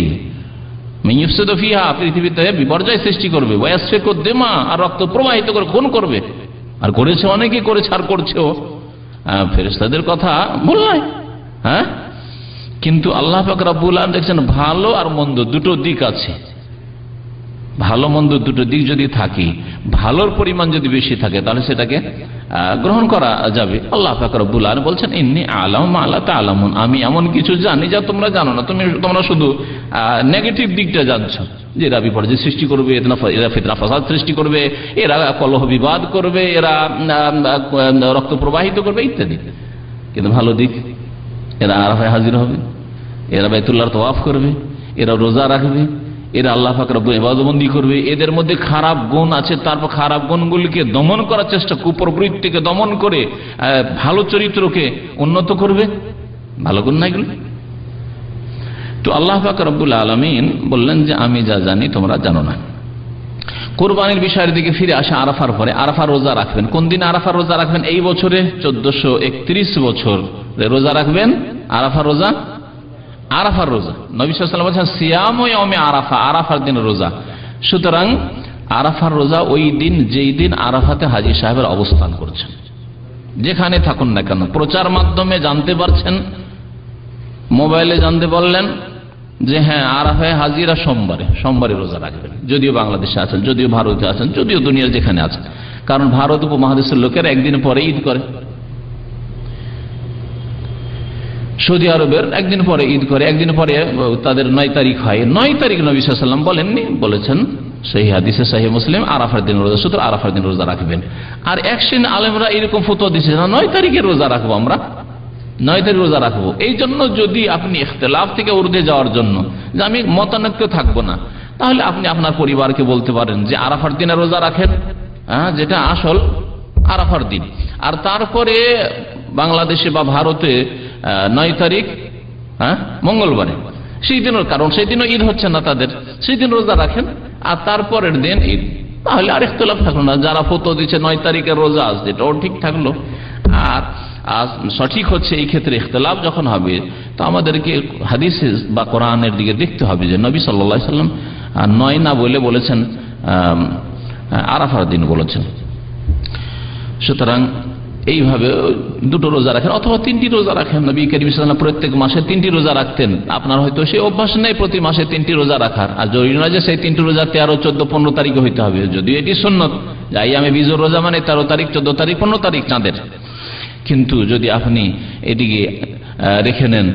পৃথিবীতে বিপর্যয় সৃষ্টি করবে, ওয়াসফিকুদ-দিমা, আর রক্ত প্রবাহিত করে খুন করবে, আর করেছে, অনেকেই করেছে আর করছেও। ফেরেশতাদের কথা ভুল নয়, হ্যাঁ, কিন্তু আল্লাহ পাক রব্বুল আলামিন দেখছেন ভালো আর মন্দ দুটো দিক আছে। ভালো মন্দ দুটো দিক যদি থাকে, ভালোর পরিমাণ যদি বেশি থাকে তাহলে সেটাকে গ্রহণ করা যাবে। আল্লাহ পাক রব্বুল আলামিন বলছেন ইন্নী আ'লামু মা লা তা'লামুন, আমি এমন কিছু জানি যা তোমরা জানো না, তোমরা শুধু নেগেটিভ দিকটা জানছো, যে এরা বিপর্যয় সৃষ্টি করবে, এরা ফিতনা ফাসাদ সৃষ্টি করবে, এরা কলহ বিবাদ করবে, এরা রক্ত প্রবাহিত করবে ইত্যাদি। কিন্তু ভালো দিক, এরা আরাফায় হাজির হবে, এরা বাইতুল্লাহর তাওয়াফ করবে, এরা রোজা রাখবে, এরা আল্লাহ পাক রব্বুল ইবাদতবন্দি করবে। এদের মধ্যে খারাপ গুণ আছে, তারপর খারাপ গুণগুলিকে দমন করার চেষ্টা, কুপ্রবৃত্তিকে দমন করে ভালো চরিত্রকে উন্নত করবে। ভালো গুণ না এগুলো? তো আল্লাহ পাক রব্বুল আলামিন বললেন যে আমি যা জানি তোমরা জানো না। কুরবানির বিষয়ের দিকে ফিরে আসে আরাফার পরে। আরাফার রোজা রাখবেন কোন দিন? আরাফার রোজা রাখবেন এই বছরে 1431 বছর রোজা রাখবেন আরাফার রোজা। আরাফার রোজা নবী সাল্লাল্লাহু আলাইহি ওয়াসাল্লাম বলেছেন সিয়ামু ইয়াউমি আরাফা, আরাফার দিন রোজা। সুতরাং আরাফার রোজা ওই দিন যেই দিন আরাফাতে হাজী সাহেবের অবস্থান করছেন, যেখানে থাকুন না কেন, প্রচার মাধ্যমে জানতে পারছেন, মোবাইলে জানতে পারলেন যে হ্যাঁ আরাফায় হাজিরা সোমবারে রোজা রাখবেন, যদিও বাংলাদেশে আছেন, যদিও ভারতে আছেন, যদিও দুনিয়ার যেখানে আছেন। কারণ ভারত উপমহাদেশের লোকের একদিন পরে ঈদ করে, সৌদি আরবের একদিন পরে ঈদ করে, একদিন পরে তাদের 9 তারিখ হয়। 9 তারিখ নবী সাল্লাল্লাহু আলাইহি ওয়াসাল্লাম বলেননি, বলেছেন সহিহ হাদিসে সহিহ মুসলিম আরাফার দিন রোজা, সুতরাং আরাফার দিন রোজা রাখবেন। আর এক শ্রেণীর আলেমরা এরকম ফতোয়া দিচ্ছে না 9 তারিখে রোজা রাখবো, আমরা 9 তারিখ রোজা রাখবো। এই জন্য যদি আপনি ইখতিলাফ থেকে ঊর্ধ্বে যাওয়ার জন্য যে আমি মতানৈক্য থাকবো না, তাহলে আপনি আপনার পরিবারকে বলতে পারেন যে আরাফার দিনে রোজা রাখেন, যেটা আসল আরাফার দিন। আর তারপরে বাংলাদেশে বা ভারতে 9 তারিখ মঙ্গলবারে, সেই দিনও, কারণ সেই দিনও ঈদ হচ্ছে না তাদের, সেই দিন রোজা রাখেন আর তারপরের দিন ঈদ, তাহলে আর ইখতিলাফ থাকলো না। যারা ফতোয়া দিচ্ছে 9 তারিখের রোজা আসছে, এটাও ঠিক থাকলো। আর সঠিক হচ্ছে এই ক্ষেত্রে ইখতিলাফ যখন হবে তো আমাদেরকে হাদিস বা কোরআনের দিকে দেখতে হবে যে নবী সাল্লাল্লাহু আলাইহি ওয়াসাল্লাম 9 না বলে বলেছেন আরাফার দিন বলেছেন। সুতরাং এইভাবে দুটো রোজা রাখেন অথবা 3টি রোজা রাখেন। নবী করিম সাল্লাল্লাহু আলাইহি ওয়াসাল্লাম প্রত্যেক মাসে 3টি রোজা রাখতেন। আপনার হয়তো সেই অভ্যাস নেই প্রতি মাসে 3টি রোজা রাখার, আর জরুরি নয় যে সেই 3টি রোজা 13, 14, 15 তারিখে হইতে হবে, যদিও এটি সুন্নত। যাই আমি বিজোর রোজা মানে 13 তারিখ, 14 তারিখ, 15 তারিখ চাঁদের। কিন্তু যদি আপনি এদিকে রেখে নেন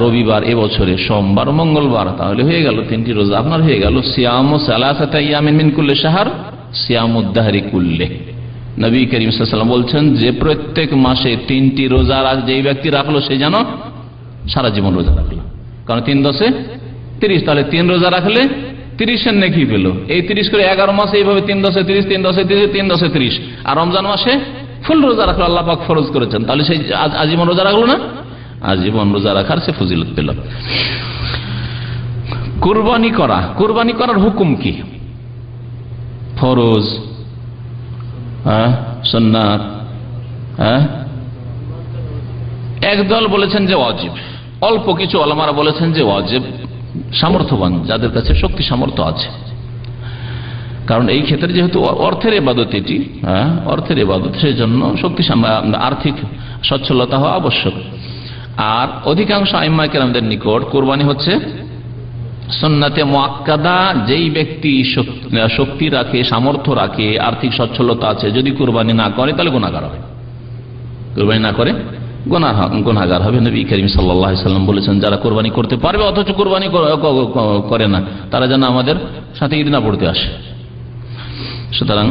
রবিবার এবছরে, সোমবার, মঙ্গলবার, তাহলে হয়ে গেল 3টি রোজা আপনার হয়ে গেল। সিয়ামু সালাসাতি আইয়ামিন মিন কুল্লি শাহর সিয়ামুদ দাহরি কুল্লি। নবী করিম সাল্লাল্লাহু আলাইহি ওয়াসাল্লাম বলছেন যে প্রত্যেক মাসে 3টি রোজা যেই ব্যক্তি রাখলো সে যেন সারা জীবন রোজা রাখলো। কারণ 3 10 30, তাহলে 3 রোজা রাখলে 30-এর নেকি পেল। এই 30 করে 11 মাসে এইভাবে 3 10 30, 3 10 30, 3 10 30। আর রমজান মাসে ফুল রোজা রাখলো, আল্লাহ পাক ফরজ করেছেন, তাহলে সেই আজীবন রোজা রাখলো না, আজীবন রোজা রাখার সে ফজিলত পেল। কুরবানি করার হুকুম কি? ফরজ, সুন্নাত? একদল বলেছেন যে ওয়াজিব, অল্প কিছু ওলামারা বলেছেন যে ওয়াজিব, সামর্থ্যবান যাদের কাছে শক্তি সামর্থ্য আছে। কারণ এই ক্ষেত্রে যেহেতু অর্থের ইবাদত, এটি অর্থের ইবাদত, সেই জন্য শক্তি আর্থিক সচ্ছলতা হওয়া আবশ্যক। আর অধিকাংশ আইম্মা কেরামদের নিকট কুরবানি হচ্ছে সুন্নাতে মুআক্কাদা। যেই ব্যক্তি শক্তি রাখে, সামর্থ্য রাখে, আর্থিক সচ্ছলতা আছে, যদি কুরবানি না করে তাহলে গুনাহগার হবে। কুরবানি না করে গুনাহগার হবে। নবী করিম সাল্লাল্লাহু আলাইহি ওয়াসাল্লাম বলেছেন যারা কুরবানি করতে পারবে অথচ কুরবানি করে না, তারা যেন আমাদের সাথে ঈদ না পড়তে আসে। সুতরাং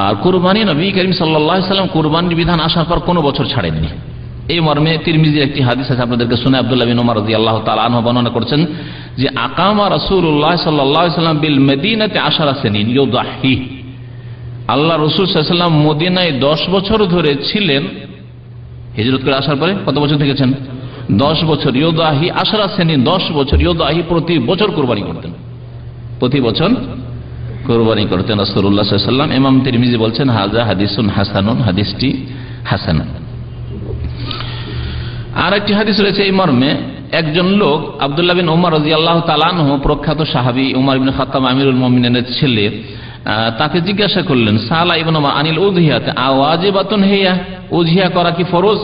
আর কুরবানি নবী করিম সাল্লাল্লাহু আলাইহি ওয়াসাল্লাম কুরবানির বিধান আসার পর কোনো বছর ছাড়েননি। এই মর্মে তিরমিজির একটি হাদিস আছে, আপনাদেরকে শুনে আব্দুল্লাহ বিন উমর রাদিয়াল্লাহু তাআলা আনহু বর্ণনা করছেন যে আকামা রাসূলুল্লাহ সাল্লাল্লাহু আলাইহি ওয়াসাল্লাম বিল মদিনাতে 10 সিনিন ইউদাহি, আল্লাহ রাসূল সাল্লাল্লাহু আলাইহি ওয়াসাল্লাম মদিনায় 10 বছর ধরে ছিলেন। হিজরত করে আসার পরে কত বছর থেকেছেন? 10 বছর। ইউদাহি 10 সিনিন, 10 বছর। ইউদাহি প্রতি বছর কুরবানি করতেন, প্রতি বছর কুরবানি করতেন রাসূলুল্লাহ সাল্লাল্লাহু আলাইহি ওয়াসাল্লাম। ইমাম তিরমিজি বলছেন হাযা হাদিসুন হাসানুন, হাদিসটি হাসান। আর একটি হাদিস রয়েছে এই মর্মে, একজন লোক আব্দুল্লাহ বিন উমর রাদিয়াল্লাহু তাআলা আনহু, প্রখ্যাত সাহাবী, উমর ইবনে খাত্তাব আমিরুল মুমিনিনের ছেলে, তাকে জিজ্ঞাসা করলেন সালা ইবনে আনিল উযহিয়াত আওয়াজিবাতুন হিয়া, উযহিয়া করা কি ফরজ?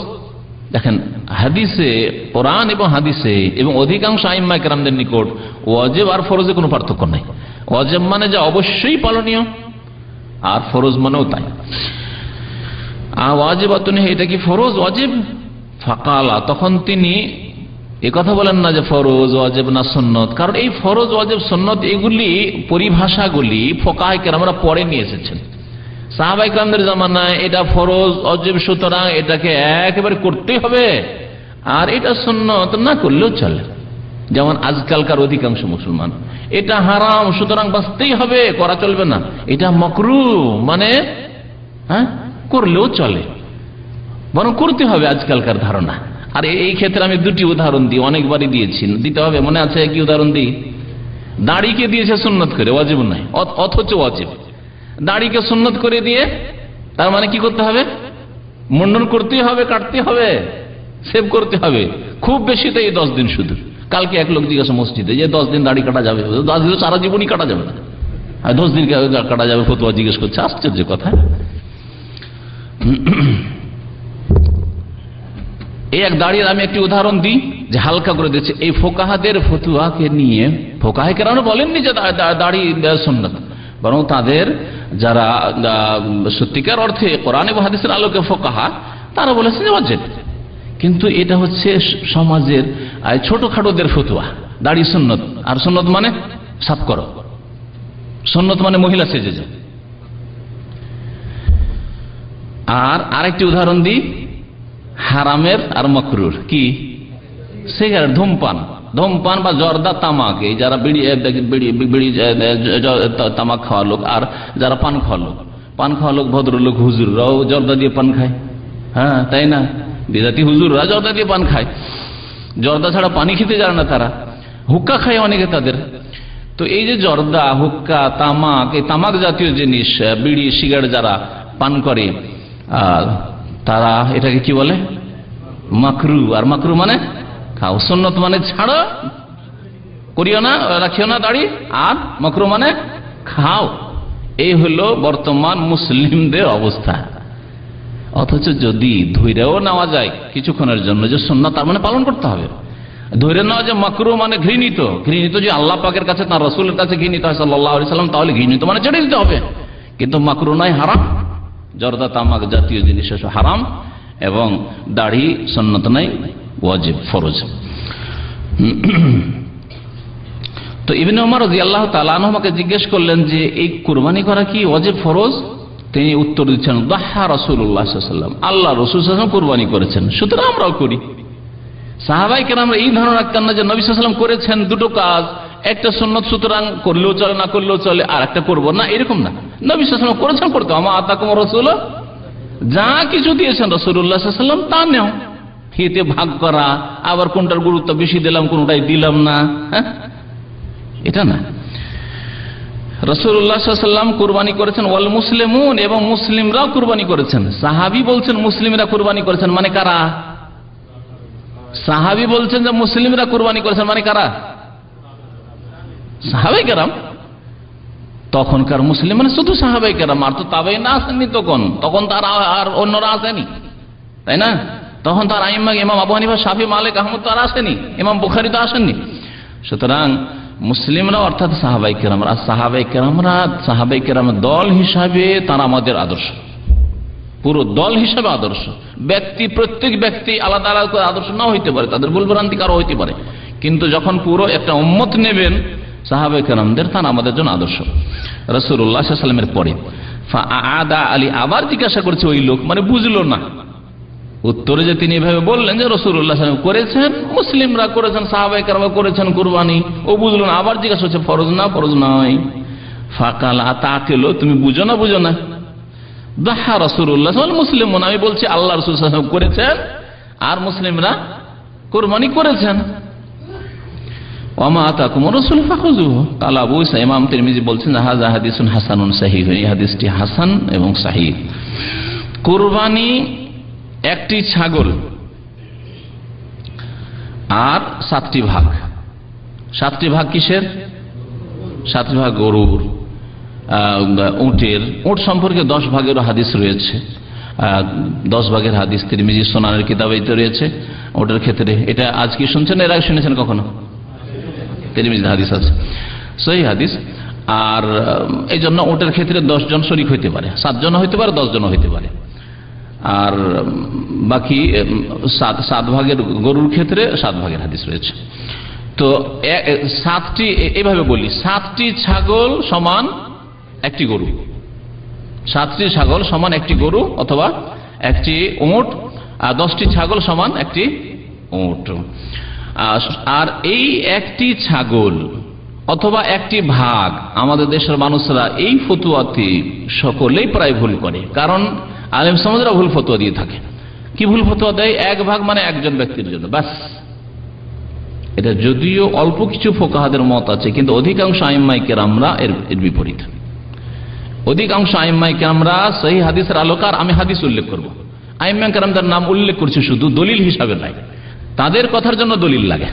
দেখেন হাদিসে, কোরআন এবং হাদিসে এবং অধিকাংশ আইম্মা কেরামদের নিকট ওয়াজিব আর ফরজে কোনো পার্থক্য নাই। ওয়াজিব মানে যা অবশ্যই পালনীয়, আর ফরজ মানেও তাই। আওয়াজিবাতুন হিয়া, এটা কি ফরজ ওয়াজিব? ফাকালা, তখন তিনি কথা বলেন না যে ফরজ ওয়াজিব না সুন্নত, কারণ এই ফরজ ওয়াজিব সুন্নত এগুলি পরিভাষাগুলি ফুকাহায়ে কেরামরা পরে নিয়ে এসেছেন। সাহাবায়ে কেরামদের জামানায় এটা ফরজ ওয়াজিব, সুতরাং এটাকে একেবারে করতেই হবে, আর এটা সুন্নত না করলেও চলে। যেমন আজকালকার অধিকাংশ মুসলমান এটা হারাম, সুতরাং বাঁচতেই হবে, করা চলবে না। এটা মাকরুহ, মানে করলেও চলে, বরং করতে হবে, আজকালকার ধারণা। আর এই ক্ষেত্রে আমি দুটি উদাহরণ দিই, অনেকবারই দিয়েছি, দিতে হবে, মনে আছে কি উদাহরণ দিই? দাড়িকে দিয়েছে সুন্নত করে, ওয়াজিব নয়, অথচ ওয়াজিব। দাড়িকে সুন্নত করে দিয়ে তার মানে কি করতে হবে? মুন্ডন করতেই হবে, কাটতে হবে, সেভ করতে হবে, খুব বেশি তো এই 10 দিন শুধু। কালকে এক লোক জিজ্ঞাসা মসজিদে যে 10 দিন দাড়ি কাটা যাবে? 10 দিন সারা জীবনই কাটা যাবে না, 10 দিন কাটা যাবে, ফতোয়া জিজ্ঞেস করছে, আশ্চর্য কথা। এই এক দাঁড়িয়ে আমি একটি উদাহরণ দিই যে হালকা করে দিচ্ছে। এই ফোকাহাদের ফতুয়াকে নিয়ে ফোকাহে কেরাম বলেননি যে দাড়ি সুন্নাত, বরং তাদের যারা সত্যিকার অর্থে কোরআন এবং হাদিসের আলোকে ফোকাহা, তারা বলেছেন যে ওয়াজিব। কিন্তু এটা হচ্ছে সমাজের ছোটখাটোদের ফতুয়া, দাড়ি সুন্নত, আর সুন্নত মানে সাফ করো, সুন্নত মানে মহিলা সেজে যায়। আর আরেকটি উদাহরণ দিই হারামের আর মাকরুর, কি? সিগারেট, ধূমপান বা জর্দা, তামাক। এই যারা বিড়ি তামাক খাওয়া লোক, আর যারা পান খাওয়া লোক, ভদ্রলোক হুজুররাও জর্দা দিয়ে পান খায়, হ্যাঁ তাই না? বিদাতি হুজুররা জর্দা দিয়ে পান খায়, জর্দা ছাড়া পানি খেতে জানে না তারা। হুক্কা খায় অনেকে তাদের। তো এই যে জর্দা, হুক্কা, তামাক, এই তামাক জাতীয় জিনিস, বিড়ি, সিগারেট যারা পান করে, তারা এটাকে কি বলে? মাকরু। আর মাকরু মানে খাও, সুন্নত মানে ছাড়ো, করিও না, রাখিও না দাড়ি, আর মাকরু মানে খাও। এই হলো বর্তমান মুসলিমদের অবস্থা। অথচ যদি ধৈর্যও নেওয়া যায় কিছুক্ষণের জন্য যে সুন্নাত, তার মানে পালন করতে হবে। ধৈর্য নেওয়া যে মাকরু মানে ঘৃণিত যে আল্লাহ পাকের কাছে, তার রাসূলের কাছে ঘৃণিত হয় সাল্লাল্লাহু আলাইহি ওয়াসাল্লাম, তাহলে ঘৃণিত মানে ছেড়ে দিতে হবে। কিন্তু মাকরু নয়, হারাম। জর্দা, তামাক জাতীয় জিনিস হারাম, এবং দাড়ি সুন্নত নাই, ওয়াজিব, ফরজ। তো ইবনে ওমর রাদিয়াল্লাহু তাআলা আনহু আমাকে জিজ্ঞেস করলেন যে এই কুরবানি করা কি ওয়াজিব ফরজ? তিনি উত্তর দিচ্ছেন দাহা রাসূলুল্লাহ সাল্লাল্লাহু আলাইহি ওয়াসাল্লাম, আল্লাহ রাসূল সাল্লাল্লাহু আলাইহি ওয়াসাল্লাম কুরবানি করেছেন, সুতরাং আমরাও করি। সাহাবায়ে কেরামরা এই ধারণা রাখতেন না যে নবী সাল্লাল্লাহু আলাইহি ওয়াসাল্লাম করেছেন দুটো কাজ, একটা সুন্নত, সুতরাং করলেও চলে, না করলেও চলে, আর একটা করবো না, এরকম না। নবী সাল্লাল্লাহু আলাইহি ওয়াসাল্লাম করেছেন, করতে আমা আতাকুম রাসূল, যা কিছু দিয়েছেন রাসূলুল্লাহ সাল্লাল্লাহু আলাইহি ওয়াসাল্লাম তা নেও। এতে ভাগ করা, আবার কোনটার গুরুত্ব বেশি দিলাম, কোনটাই দিলাম না, এটা না। রাসূলুল্লাহ সাল্লাল্লাহু আলাইহি ওয়াসাল্লাম কুরবানি করেছেন, ওয়াল মুসলিমুন, এবং মুসলিমরাও কুরবানি করেছেন। সাহাবী বলছেন মুসলিমরা কুরবানি করেছেন, মানে কারা? সাহাবী বলছেন যে মুসলিমরা কুরবানি করেছেন, মানে কারা? সাহাবায়ে কেরাম। তখনকার মুসলিম মানে শুধু সাহাবায়ে কেরাম, আর তো তাবেঈন আসেননি তখন তার আর অন্যরা আসেনি, তাই না? তখন তার আইম্মা ইমাম আবু হানিফা, শাফি, মালিক, আহমদ তো আর আসেনি, ইমাম বুখারী তো আসেননি। সুতরাং মুসলিমরা অর্থাৎ সাহাবায়ে কেরাম, আর সাহাবায়ে কেরাম দল হিসাবে তারা আমাদের আদর্শ, পুরো দল হিসাবে আদর্শ। প্রত্যেক ব্যক্তি আলাদা আলাদা করে আদর্শ নাও হইতে পারে, তাদের ভুল ভ্রান্তি কারো হইতে পারে, কিন্তু যখন পুরো একটা উম্মত নেবেন সাহাবায়ে কেরামদের, তারা আমাদের জন্য আদর্শ। রাসূলুল্লাহ সাল্লাল্লাহু আলাইহি ওয়াসাল্লামের পরে আদা আলী আবার জিজ্ঞাসা করছে ওই লোক, মানে বুঝলো না, উত্তরে যে তিনি এভাবে বললেন যে রাসূলুল্লাহ সাল্লাল্লাহু আলাইহি ওয়াসাল্লাম করেছেন, মুসলিমরা করেছেন, সাহাবায়ে কেরামরা করেছেন কুরবানি, ও বুঝলো না, আবার জিজ্ঞাসা হচ্ছে ফরজ না ফরজ নয়। ফাকাল আতাকিলু, তুমি বুঝো না বুঝো না, দাহা রাসূলুল্লাহ সাল্লাল্লাহু আলাইহি ওয়াসাল্লাম, আমি বলছি আল্লাহ রাসূল সাল্লাল্লাহু আলাইহি ওয়াসাল্লাম করেছেন আর মুসলিমরা কুরবানি করেছেন। ওয়ামা আতাকুম রাসূল ফাখুযুহু। কাল আবু ঈসা, ইমাম তিরমিজি বলছেন হাযা হাদিসুন হাসানুন সহিহ, এই হাদিসটি হাসান এবং সহিহ। কুরবানি একটি ছাগল আর 7টি ভাগ। 7টি ভাগ কিসের? 7টি ভাগ গরুর, উটের। উট সম্পর্কে 10 ভাগেরও হাদিস রয়েছে, 10 ভাগের হাদিস তিরমিজি সুনানের কিতাবে রয়েছে ওটার ক্ষেত্রে। এটা আজ কি শুনছেন, এর আগে শুনেছেন কখনো? তিরমিজি হাদিস আছে, সহিহ হাদিস। আর এই জন্য ওটার ক্ষেত্রে 10 জন শরীক হইতে পারে, 7 জন হইতে পারে, 10 জন হইতে পারে। আর বাকি 7 ভাগের গরুর ক্ষেত্রে 7 ভাগের হাদিস রয়েছে। তো 7টি, এভাবে বলি, 7টি ছাগল সমান একটি গরু, 7টি ছাগল সমান একটি গরু অথবা একটি উট, আর 10টি ছাগল সমান একটি উট। আর এই একটি ছাগল অথবা একটি ভাগ, আমাদের দেশের মানুষরা এই ফতুয়াতে সকলেই প্রায় ভুল করে, কারণ আলেম সমাজরা ভুল ফতুয়া দিয়ে থাকে। কি ভুল ফতুয়া দেয়? 1 ভাগ মানে একজন ব্যক্তির জন্য, ব্যাস। এটা যদিও অল্প কিছু ফোকাহাদের মত আছে, কিন্তু অধিকাংশ আইম্মায়ে কেরামরা এর বিপরীত। অধিকাংশ আইম্মায়ে কেরামরা সহিহ হাদিসের আলোকে, আর আমি হাদিস উল্লেখ করব, আইম্মায়ে কেরামদের নাম উল্লেখ করছি শুধু, দলিল হিসাবে নাই। তাদের কথার জন্য দলিল লাগে,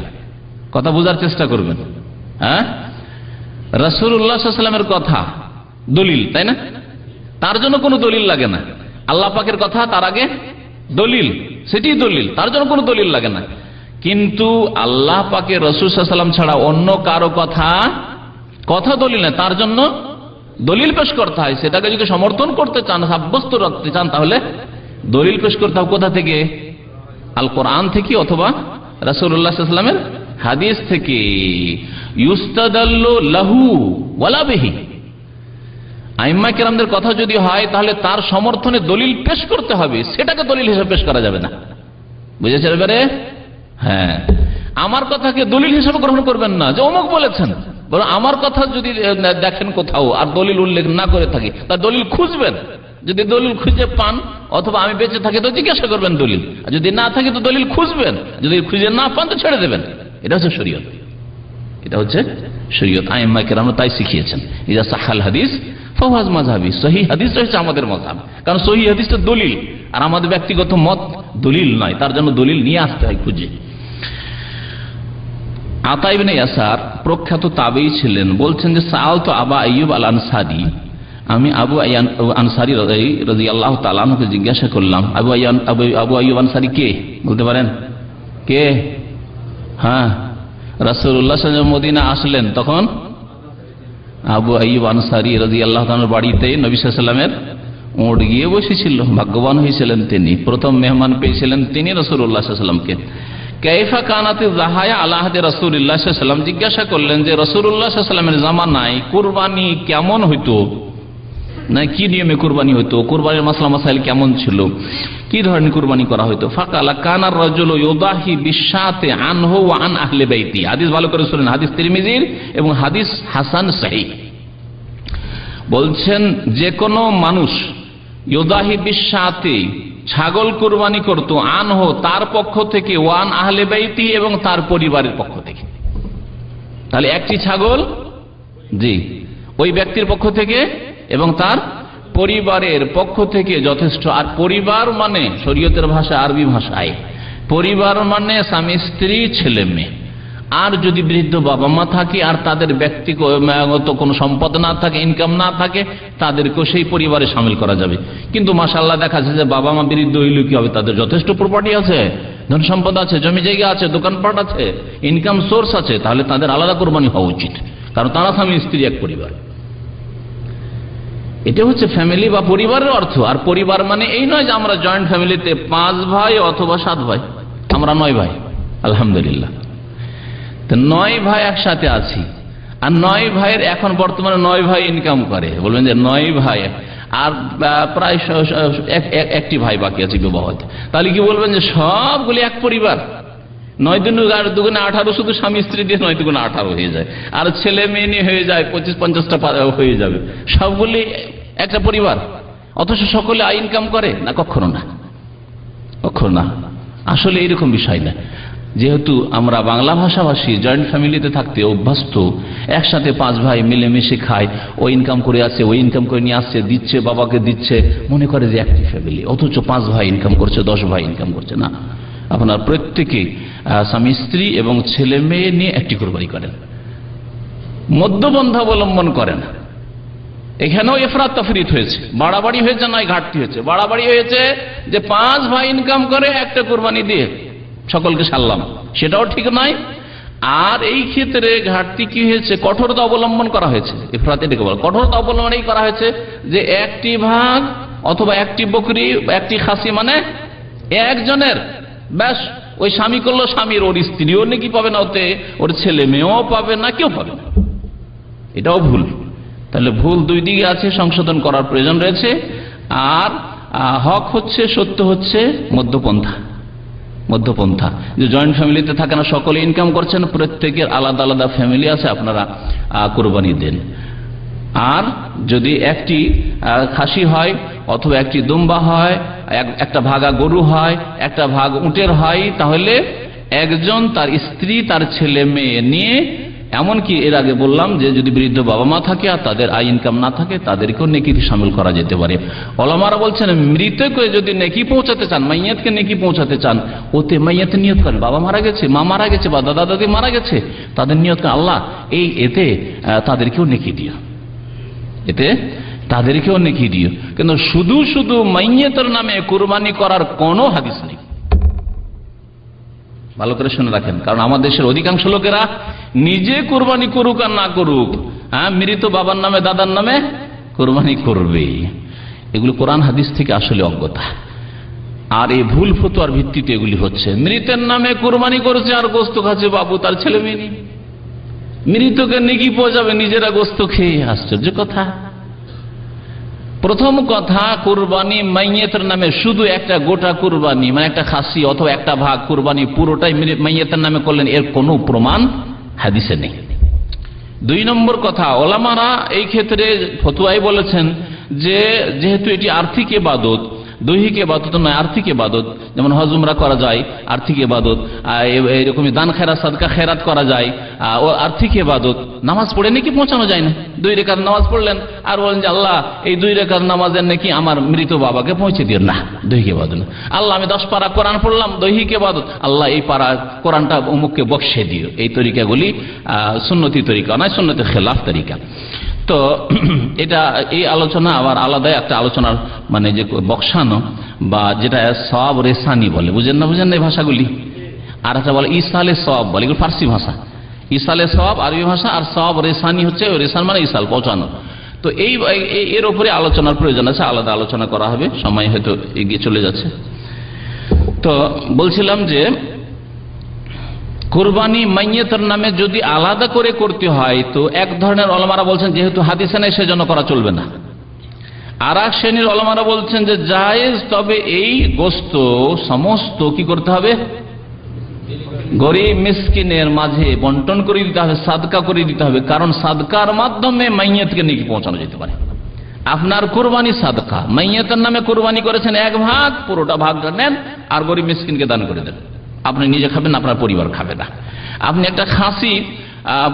কথা বোঝার চেষ্টা করবেন। হ্যাঁ, রাসূলুল্লাহ সাল্লাল্লাহু আলাইহি ওয়াসাল্লামের কথা দলিল, তাই না? তার জন্য কোনো দলিল লাগে না। আল্লাহ পাকের কথা তার আগে দলিল, সেটি দলিল, তার জন্য কোনো দলিল লাগে না। কিন্তু আল্লাহ পাকের রাসূল সাল্লাল্লাহু আলাইহি ওয়াসাল্লাম ছাড়া অন্য কারো কথা দলিল না, তার জন্য দলিল পেশ করতে হয়। সেটাকে যদি সমর্থন করতে চান, সাব্যস্ত রাখতে চান, তাহলে দলিল পেশ করতে হবে কোথা থেকে? আল কোরআন থেকে অথবা রাসূলুল্লাহ সাল্লাল্লাহু আলাইহি ওয়াসাল্লামের হাদিস থেকে। ইউস্তাদাল্লু লাহু ওয়ালা বিহি, আইম্মায়ে কেরামদের কথা যদি হয় তাহলে তার সমর্থনে দলিল পেশ করতে হবে, সেটাকে দলিল হিসেবে পেশ করা যাবে না। বুঝেছেন এবারে? হ্যাঁ, আমার কথাকে দলিল হিসেবে গ্রহণ করবেন না যে অমুক বলেছেন, বরং আমার কথা যদি দেখেন কোথাও আর দলিল উল্লেখ না করে থাকে, তার দলিল খুঁজবেন। যদি দলিল খুঁজে পান, অথবা আমি বেঁচে থাকি তো জিজ্ঞাসা করবেন দলিল, আর যদি না থাকে তো দলিল খুঁজবেন, যদি খুঁজে না পান তো ছেড়ে দেবেন। এটা হচ্ছে শরীয়ত, এটা হচ্ছে শরীয়ত। আইম্মায়ে কেরাম তাই শিখিয়েছেন, ইজা সাহাল হাদিস ফাওয়াজ মাযহাবি, সহিহ হাদিস হচ্ছে আমাদের মাযহাব, কারণ সহিহ হাদিসটা দলিল, আর আমাদের ব্যক্তিগত মত দলিল নয়, তার জন্য দলিল নিয়ে আসতে হয় খুঁজে। আতা ইবনে ইয়াসার প্রখ্যাত তাবেঈ ছিলেন, বলছেন যে সাআলতু আবা আইয়ুব আল আনসারী, আমি আবু আনসারী রাদিয়াল্লাহু তাআলা আনহুকে জিজ্ঞাসা করলাম। আবু আইয়ুব আনসারী কে বলতে পারেন? কে? হ্যাঁ, রাসূলুল্লাহ সাল্লাল্লাহু আলাইহি ওয়াসাল্লাম মদিনা আসলেন, তখন আবু আইয়ুব আনসারী রাদিয়াল্লাহু তাআলার বাড়িতে নবী সাল্লাল্লাহু আলাইহি ওয়াসাল্লামের উট গিয়ে বসেছিল। ভাগ্যবান হয়েছিলেন তিনি, প্রথম মেহমান পেয়েছিলেন তিনি রাসূলুল্লাহ সাল্লাল্লাহু আলাইহি ওয়াসাল্লামকে। কাইফা কানাতি যাহায়া আলা আহদি রাসূলিল্লাহ সাল্লাল্লাহু আলাইহি ওয়াসাল্লাম, জিজ্ঞাসা করলেন যে রাসূলুল্লাহ সাল্লাল্লাহু আলাইহি ওয়াসাল্লামের জামানায় কুরবানি কেমন হইতো, না কি নিয়মে কুরবানি হইতো, কুরবানির মাসলা মাসাইল কেমন ছিল, কি ধরনের কুরবানি করা হইতো। ফাকালা কানার রাজুলু ইউদাহি বিশাতে আনহু ওয়া আন আহলি বাইতি। হাদিস ভালো করে শুনেন, হাদিস তিরমিজির এবং হাদিস হাসান সহিহ। বলছেন যে কোনো মানুষ ইউদাহি বিশাতে ছাগল কুরবানি করত, আনহু তার পক্ষ থেকে, ওয়ান আহলে বাইতি এবং তার পরিবারের পক্ষ থেকে। তাহলে একটি ছাগল জি ওই ব্যক্তির পক্ষ থেকে এবং তার পরিবারের পক্ষ থেকে যথেষ্ট। আর পরিবার মানে শরীয়তের ভাষা, আরবি ভাষায় পরিবার মানে স্বামী স্ত্রী ছেলে মেয়ে, আর যদি বৃদ্ধ বাবা মা থাকে আর তাদের ব্যক্তিগত কোনো সম্পদ না থাকে, ইনকাম না থাকে, তাদেরকেও সেই পরিবারে শামিল করা যাবে। কিন্তু মাশাআল্লাহ দেখা যাচ্ছে যে বাবা মা বৃদ্ধ হইলে কি হবে, তাদের যথেষ্ট প্রপার্টি আছে, ধন সম্পদ আছে, জমি জায়গা আছে, দোকানপাট আছে, ইনকাম সোর্স আছে, তাহলে তাদের আলাদা কোরবানি হওয়া উচিত, কারণ তারা স্বামী স্ত্রী এক পরিবার। এটা হচ্ছে ফ্যামিলি বা পরিবারের অর্থ। আর পরিবার মানে এই নয় যে আমরা জয়েন্ট ফ্যামিলিতে 5 ভাই অথবা 7 ভাই, আমরা 9 ভাই আলহামদুলিল্লাহ। তো 9 ভাই একসাথে আছি, আর 9 ভাইয়ের এখন বর্তমানে 9 ভাই ইনকাম করে, বলবেন যে 9 ভাই, আর প্রায় একটি ভাই বাকি আছে বিবাহ হতে, তাহলে কি বলবেন যে সবগুলি এক পরিবার? 9 দুগুণে 18, শুধু স্বামী স্ত্রী দিয়ে 9 দুগুণে 18 হয়ে যায়, আর ছেলে মেয়ে নিয়ে হয়ে যায় 25-50টা হয়ে যাবে, সবগুলি একটা পরিবার, অথচ সকলে ইনকাম করে না? কখনো না, কখনো না। আসলে এরকম বিষয় না। যেহেতু আমরা বাংলা ভাষাভাষী, জয়েন্ট ফ্যামিলিতে থাকতে অভ্যস্ত, একসাথে 5 ভাই মিলেমিশে খায়, ও ইনকাম করে আসছে, ওই ইনকাম করে নিয়ে আসছে, দিচ্ছে, বাবাকে দিচ্ছে, মনে করে যে একটি ফ্যামিলি, অথচ 5 ভাই ইনকাম করছে, 10 ভাই ইনকাম করছে না। আপনার প্রত্যেকে স্বামী স্ত্রী এবং ছেলে মেয়ে নিয়ে একটি কোরবানি করেন, মধ্যপন্থা অবলম্বন করেন। এখানেও ইফরাত তাফরিত হয়েছে, বাড়াবাড়ি হয়েছে, নয় ঘাটতি হয়েছে। বাড়াবাড়ি হয়েছে যে 5 ভাই ইনকাম করে একটা কোরবানি দিয়ে সকলকে সারলাম, সেটাও ঠিক নয়। আর এই ক্ষেত্রে ঘাটতি কি হয়েছে? কঠোরতা অবলম্বন করা হয়েছে। ইফরাত এটাকে বলে কঠোরতা অবলম্বন এই করা হয়েছে যে একটি ভাগ অথবা একটি বকরি, একটি খাসি, মানে একজনের, ব্যাস। ওই স্বামী করলো, স্বামীর ওর স্ত্রীও নাকি পাবে না, ওতে ওর ছেলে মেয়েও পাবে না, কেউ পাবে না। এটাও ভুল। তাহলে ভুল 2 দিকে আছে, সংশোধন করার প্রয়োজন রয়েছে। আর হক হচ্ছে, সত্য হচ্ছে মধ্যপন্থা। মধ্যপন্থা যে জয়েন্ট ফ্যামিলিতে থাকে না, সকলে ইনকাম করছেন, প্রত্যেকের আলাদা আলাদা ফ্যামিলি আছে, আপনারা কোরবানি দেন। আর যদি একটি খাসি হয় অথবা একটি দুম্বা হয়, একটা ভাগা গরু হয়, একটা ভাগ উটের হয়, তাহলে একজন তার স্ত্রী, তার ছেলে মেয়ে নিয়ে, এমনকি এর আগে বললাম যে যদি বৃদ্ধ বাবা মা থাকে আর তাদের আয় ইনকাম না থাকে, তাদেরকেও নেকিতে শামিল করা যেতে পারে। ওলামারা বলছেন মৃতকে যদি নেকি পৌঁছাতে চান, মাইয়াতকে নেকি পৌঁছাতে চান, ওতে মাইয়াত নিয়ত করেন, বাবা মারা গেছে, মা মারা গেছে, বা দাদা দাদি মারা গেছে, তাদের নিয়ত করেন আল্লাহ এতে তাদেরকেও নেকি দিও, এতে তাদেরকেও নেকি দিও। কিন্তু শুধু শুধু মাইয়াতের নামে কুরবানি করার কোনো হাদিস নেই। ভালো করে শুনে রাখেন, কারণ আমাদের দেশের অধিকাংশ লোকেরা নিজে কোরবানি করুক আর না করুক, মৃত বাবার নামে দাদার নামে কোরবানি করবে। এগুলো কোরআন হাদিস থেকে আসলে অজ্ঞতা। আর এই ভুল ফতোয়ার ভিত্তিতে এগুলি হচ্ছে। মৃতের নামে কোরবানি করেছে আর গোস্ত খাচ্ছে বাবু, তার ছেলে মেয়ে নেই, মৃতকে নেকি পৌঁছাবে, নিজেরা গোস্ত খেয়ে। আশ্চর্য কথা। প্রথম কথা, কুরবানি মাইয়াতের নামে শুধু একটা গোটা কুরবানি, মানে একটা খাসি অথবা একটা ভাগ কুরবানি পুরোটাই মাইয়াতের নামে করলেন, এর কোনো প্রমাণ হাদিসে নেই। 2 নম্বর কথা, ওলামারা এই ক্ষেত্রে ফতোয়ায় বলেছেন যে যেহেতু এটি আর্থিক ইবাদত, দৈহিক ইবাদত নয়, আর্থিক ইবাদত, যেমন হজ উমরা করা যায় আর্থিক ইবাদত, এরকমই দান খেরাত সাদকা খেরাত করা যায়, ও আর্থিক ইবাদত। নামাজ পড়ে নাকি পৌঁছানো যায় না, 2 রাকাত নামাজ পড়লেন আর বলেন যে আল্লাহ এই 2 রাকাত নামাজের নাকি আমার মৃত বাবাকে পৌঁছে দিও না, দৈহিক ইবাদত না। আল্লাহ আমি 10 পারা কোরআন পড়লাম, দৈহিক ইবাদত, আল্লাহ এই পারা কোরআনটা অমুককে বকশে দিও। এই তরিকাগুলি সুন্নতি তরিকা নয়, সুন্নতের খেলাফ তরিকা। তো এটা এই আলোচনা আবার আলাদা একটা আলোচনার, মানে যে বকশানো বা যেটা সওয়াব রেসানি বলে, বুঝেন না এই ভাষাগুলি। আর একটা বলে ইসালে সওয়াব বলে, এগুলো ফার্সি ভাষা। ইসালে সওয়াব আরবি ভাষা, আর সওয়াব রেসানি হচ্ছে, রেসান মানে ইসাল, পৌঁছানো। তো এর উপরে আলোচনার প্রয়োজন আছে, আলাদা আলোচনা করা হবে, সময় হয়তো এগিয়ে চলে যাচ্ছে। তো বলছিলাম যে কুরবানি মাইয়াতের নামে যদি আলাদা করে করতে হয়, তো এক ধরনের ওলামারা বলছেন যেহেতু হাদিসে নেই সেজন্য করা চলবে না। আর এক শ্রেণীর ওলামারা বলছেন যে জায়েজ, তবে এই গোশত সমস্ত কি করতে হবে, গরিব মিসকিনের মাঝে বন্টন করে দিতে হবে, সাদকা করে দিতে হবে। কারণ সাদকার মাধ্যমে মাইয়াতকে নেকি পৌঁছানো যেতে পারে। আপনার কুরবানি সাদকা, মাইয়াতের নামে কুরবানি করেছেন 1 ভাগ, পুরোটা ভাগটা নেন আর গরিব মিসকিনকে দান করে দেন। আপনি নিজে খাবেন না, আপনার পরিবার খাবে না। আপনি একটা খাসি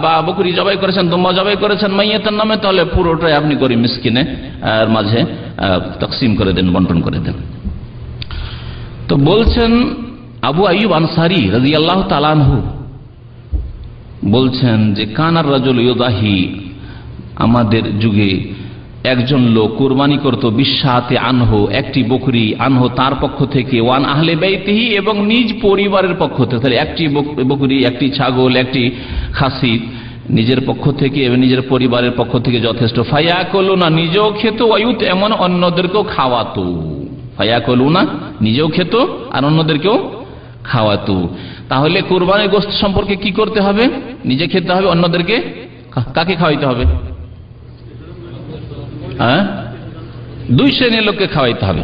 বা বকরি জবাই করেছেন, দুম্বা জবাই করেছেন মাইয়াতের নামে, তাহলে পুরোটাই আপনি গরিব মিসকিনের মাঝে তকসিম করে দেন, বন্টন করে দেন। তো বলছেন আবু আইয়ুব আনসারী রাদিয়াল্লাহু তাআলা আনহু বলছেন যে কানার রাজুল ইউদাহি, আমাদের যুগে একজন লোক কুরবানি করত, বিশাতে আনহু, একটি বকরি, আনহু তার পক্ষ থেকে, ওয়ান আহলে বাইতিহি, এবং নিজ পরিবারের পক্ষ থেকে। তাহলে একটি বকরি, একটি ছাগল, একটি খাসি নিজের পক্ষ থেকে এবং নিজের পরিবারের পক্ষ থেকে যথেষ্ট। ফায়াকুলুনা, নিজেও খেত, ওয়ায়ুত এমন অন্যদেরকেও খাওয়াতো। ফায়াকুলুনা, নিজেও খেত আর অন্যদেরকেও খাওয়াতো। তাহলে কুরবানির গোশত সম্পর্কে কি করতে হবে? নিজে খেতে হবে, অন্যদেরকে কাকে খাওয়াইতে হবে? দুই শ্রেণীর লোককে খাওয়াইতে হবে,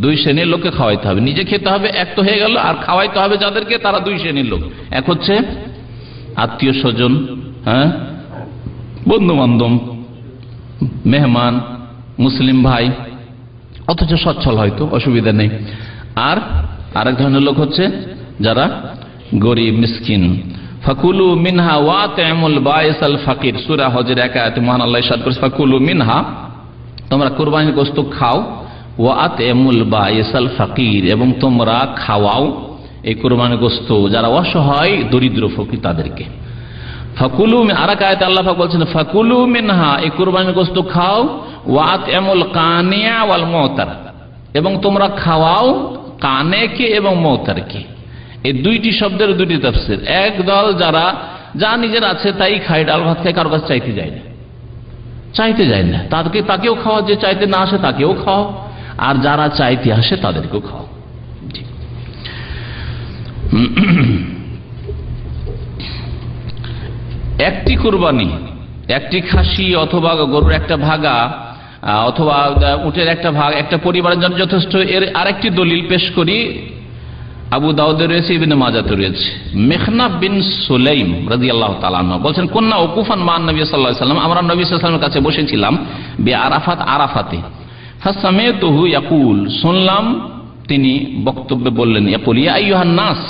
দুই শ্রেণীর লোককে খাওয়াইতে হবে। নিজে খেতে হবে এক তো হয়ে গেল, আর খাওয়াইতে হবে যাদেরকে, তারা দুই শ্রেণীর লোক। এক হচ্ছে আত্মীয় স্বজন, হ্যাঁ, বন্ধু বান্ধব, মেহমান, মুসলিম ভাই, অথচ সচ্ছল, হয়তো অসুবিধা নেই। আর আরেক ধরনের লোক হচ্ছে যারা গরিব মিসকিন। ফাকুলু মিনহা ওয়া তা'মুল বাইসাল ফাকির, সূরা হজের 1 আয়াতে মহান আল্লাহ ইরশাদ করেছেন, ফাকুলু মিনহা, তোমরা কুরবানির গোশত খাও, ওয়া তা'মুল বাইসাল ফাকির, এবং তোমরা খাওয়াও এই কুরবানির গোশত যারা অসহায় দরিদ্র ফকির তাদেরকে। ফাকুলু, আরেক আয়াতে আল্লাহ পাক বলছেন ফাকুলু মিনহা, এই কুরবানির গোশত খাও, ওয়া তা'মুল কানিয়া ওয়াল মুতার, এবং তোমরা খাওয়াও কানেকে এবং মুতারকে। এই দুইটি শব্দের দুইটি তাফসীর। এক দল যারা যা নিজের আছে তাই খায়, ডাল ভাত খায়, কারো কাছে চাইতে যায় না, চাইতে যায় না, তাকেও খাওয়া, যে চাইতে না আসে তাকেও খাও, আর যারা চাইতে আসে তাদেরকেও খাও। একটি কুরবানি, একটি খাসি অথবা গরুর একটা ভাগা অথবা উটের একটা ভাগ একটা পরিবারের জন্য যথেষ্ট। এর আরেকটি দলিল পেশ করি, আবু দাউদে রয়েছে, ইবনে মাজাতে রয়েছে। মিখনাফ বিন সুলাইম রাদিয়াল্লাহু তাআলা আনহু বলেন, কুননা ওকুফান মা নবী সাল্লাল্লাহু আলাইহি ওয়াসাল্লাম, আমরা নবী সাল্লাল্লাহু আলাইহি ওয়াসাল্লামের কাছে বসেছিলাম, বি আরাফাত, আরাফাতে। ফাসামিতুহু ইয়াকুল, শুনলাম তিনি বক্তব্যে বললেন, ইয়াকুল ইয়া আইয়ুহান নাস,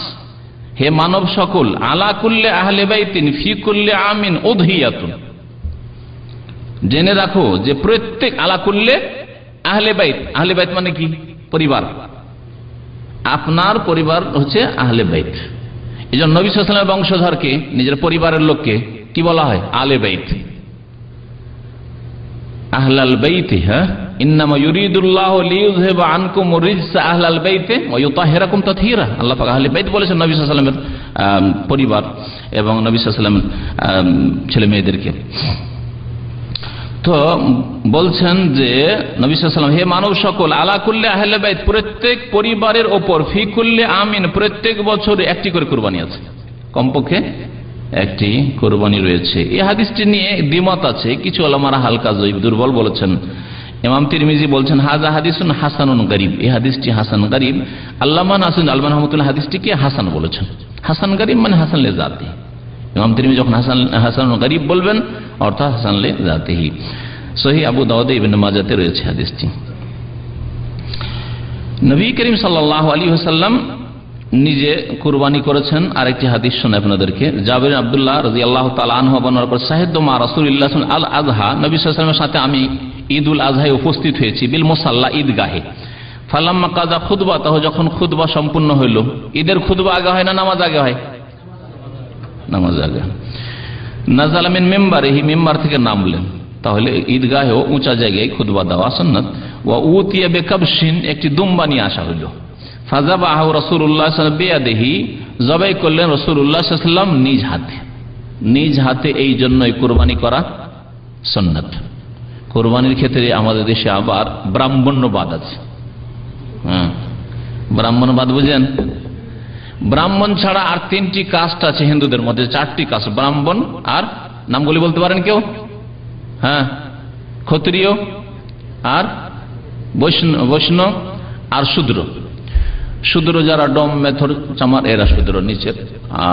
হে মানব সকল, আলা কুল্লি আহলি বাইতিন ফি কুল্লি আমিন উদহিয়াতুন, জেনে রাখো যে প্রত্যেক, আলা কুল্লি আহলি বাইত, আহলি বাইত মানে কি? পরিবার, আপনার পরিবার হচ্ছে আহলে বাইত। এই জন্য নবী সাল্লাল্লাহু আলাইহি ওয়াসাল্লামের বংশধরকে, নিজের পরিবারের লোককে কি বলা হয়? আহলে বাইত, আহলাল বাইত। হ্যাঁ, ইন্নামা ইউরিদুল্লাহু লিইয়ুযহিবা আনকুম রিজসা আহলাল বাইত ওয়া ইউতাহহিরাকুম তাতহীরা। আল্লাহ পাক আহলে বাইত বলেছেন নবী সাল্লাল্লাহু আলাইহি ওয়াসাল্লামের পরিবার এবং নবী সাল্লাল্লাহু আলাইহি ওয়াসাল্লামের ছেলে মেয়েদেরকে। তো বলছেন যে নবী সাল্লাল্লাহু আলাইহি ওয়াসাল্লাম, হে মানব সকল, আলা কুল্লি আহলে বাইত, প্রত্যেক পরিবারের ওপর, ফি কুল্লি আমিন, প্রত্যেক বছর একটি করে কুরবানি আছে, কমপক্ষে একটি কুরবানি রয়েছে। এই হাদিসটি নিয়ে দ্বিমত আছে, কিছু উলামারা হালকা জয়ীফ, দুর্বল বলেছেন। ইমাম তিরমিজি বলছেন হাযা হাদিসুন হাসানুন গরীব, এই হাদিসটি হাসান গরীব। আল্লামা নাসির আলবানী রাহমাতুল্লাহ হাদিসটিকে হাসান বলেছেন। হাসান গরীব মানে হাসান লে জাতি। ইমাম তিরমিজি যখন হাসান গরীব বলবেন অর্থাৎ হাসান লে জাতিহি। সহিহ আবু দাউদ ইবনে মাজাতে রয়েছে হাদিসটি। নবী করিম সাল্লাল্লাহু আলাইহি ওয়াসাল্লাম নিজে কুরবানি করেছেন। আরেকটি হাদিস শোনাই আপনাদেরকে, জাবির আব্দুল্লাহ রাদিয়াল্লাহু তাআলা আনহু বর্ণনা করেন, শাহিদু মা রাসূলিল্লাহ আল আযহা, নবী সাল্লাল্লাহু আলাইহি ওয়াসাল্লামের সাথে আমি ঈদুল আযহায় উপস্থিত হয়েছি, বিল মুসাল্লা, ঈদগাহে। ফালাম্মা কাযা খুতবাতাহু, যখন খুতবা সম্পূর্ণ হইল। ঈদের খুতবা আগে হয় না নামাজ আগে হয়? নামাজ আগে। নাযালা মিন মিম্বারিহি, মিম্বার থেকে নামলেন, তাহলে ঈদগাহেও উঁচা জায়গায় খুতবা দেওয়া সুন্নাত। ওয়া উতিয়া বিকাবশিন, একটি দুম্বা নিয়ে আসা হইল। ফাযাবাহু রাসূলুল্লাহ সাল্লাল্লাহু আলাইহি ওয়াসাল্লাম বিয়াদিহি, জবাই করলেন রাসূলুল্লাহ সাল্লাল্লাহু আলাইহি ওয়াসাল্লাম নিজ হাতে। নিজ হাতে এই জন্যই কুরবানি করা সুন্নাত। কুরবানির ক্ষেত্রে আমাদের দেশে আবার ব্রাহ্মণ্যবাদ আছে। হ্যাঁ, ব্রাহ্মণবাদ বুঝেন? ব্রাহ্মণ ছাড়া আর 3টি কাস্ট আছে হিন্দুদের মধ্যে, 4টি কাস্ট। ব্রাহ্মণ, আর নামগুলি বলতে পারেন কেউ? হ্যাঁ, ক্ষত্রিয়, আর বৈষ্ণব, আর শূদ্র। শূদ্র যারা ডম মেথর চামার, এরা শূদ্র নিচের।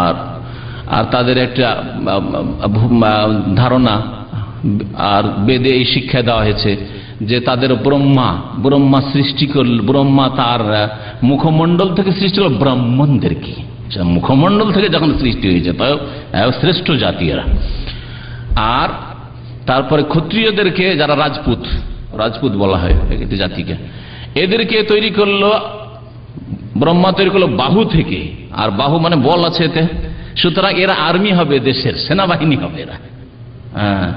আর তাদের একটা ধারণা, আর বেদে এই শিক্ষা দেওয়া হয়েছে যে তাদের ব্রহ্মা সৃষ্টি করল, ব্রহ্মা তার মুখমণ্ডল থেকে সৃষ্টি করল ব্রাহ্মণদেরকে। মুখমণ্ডল থেকে যখন সৃষ্টি হয়েছে তাই শ্রেষ্ঠ জাতি এরা। আর তারপরে ক্ষত্রিয়দেরকে, যারা রাজপুত বলা হয় একটি জাতিকে, এদেরকে তৈরি করলো ব্রহ্মা, তৈরি করলো বাহু থেকে। আর বাহু মানে বল আছে এতে, সুতরাং এরা আর্মি হবে, দেশের সেনাবাহিনী হবে এরা। হ্যাঁ,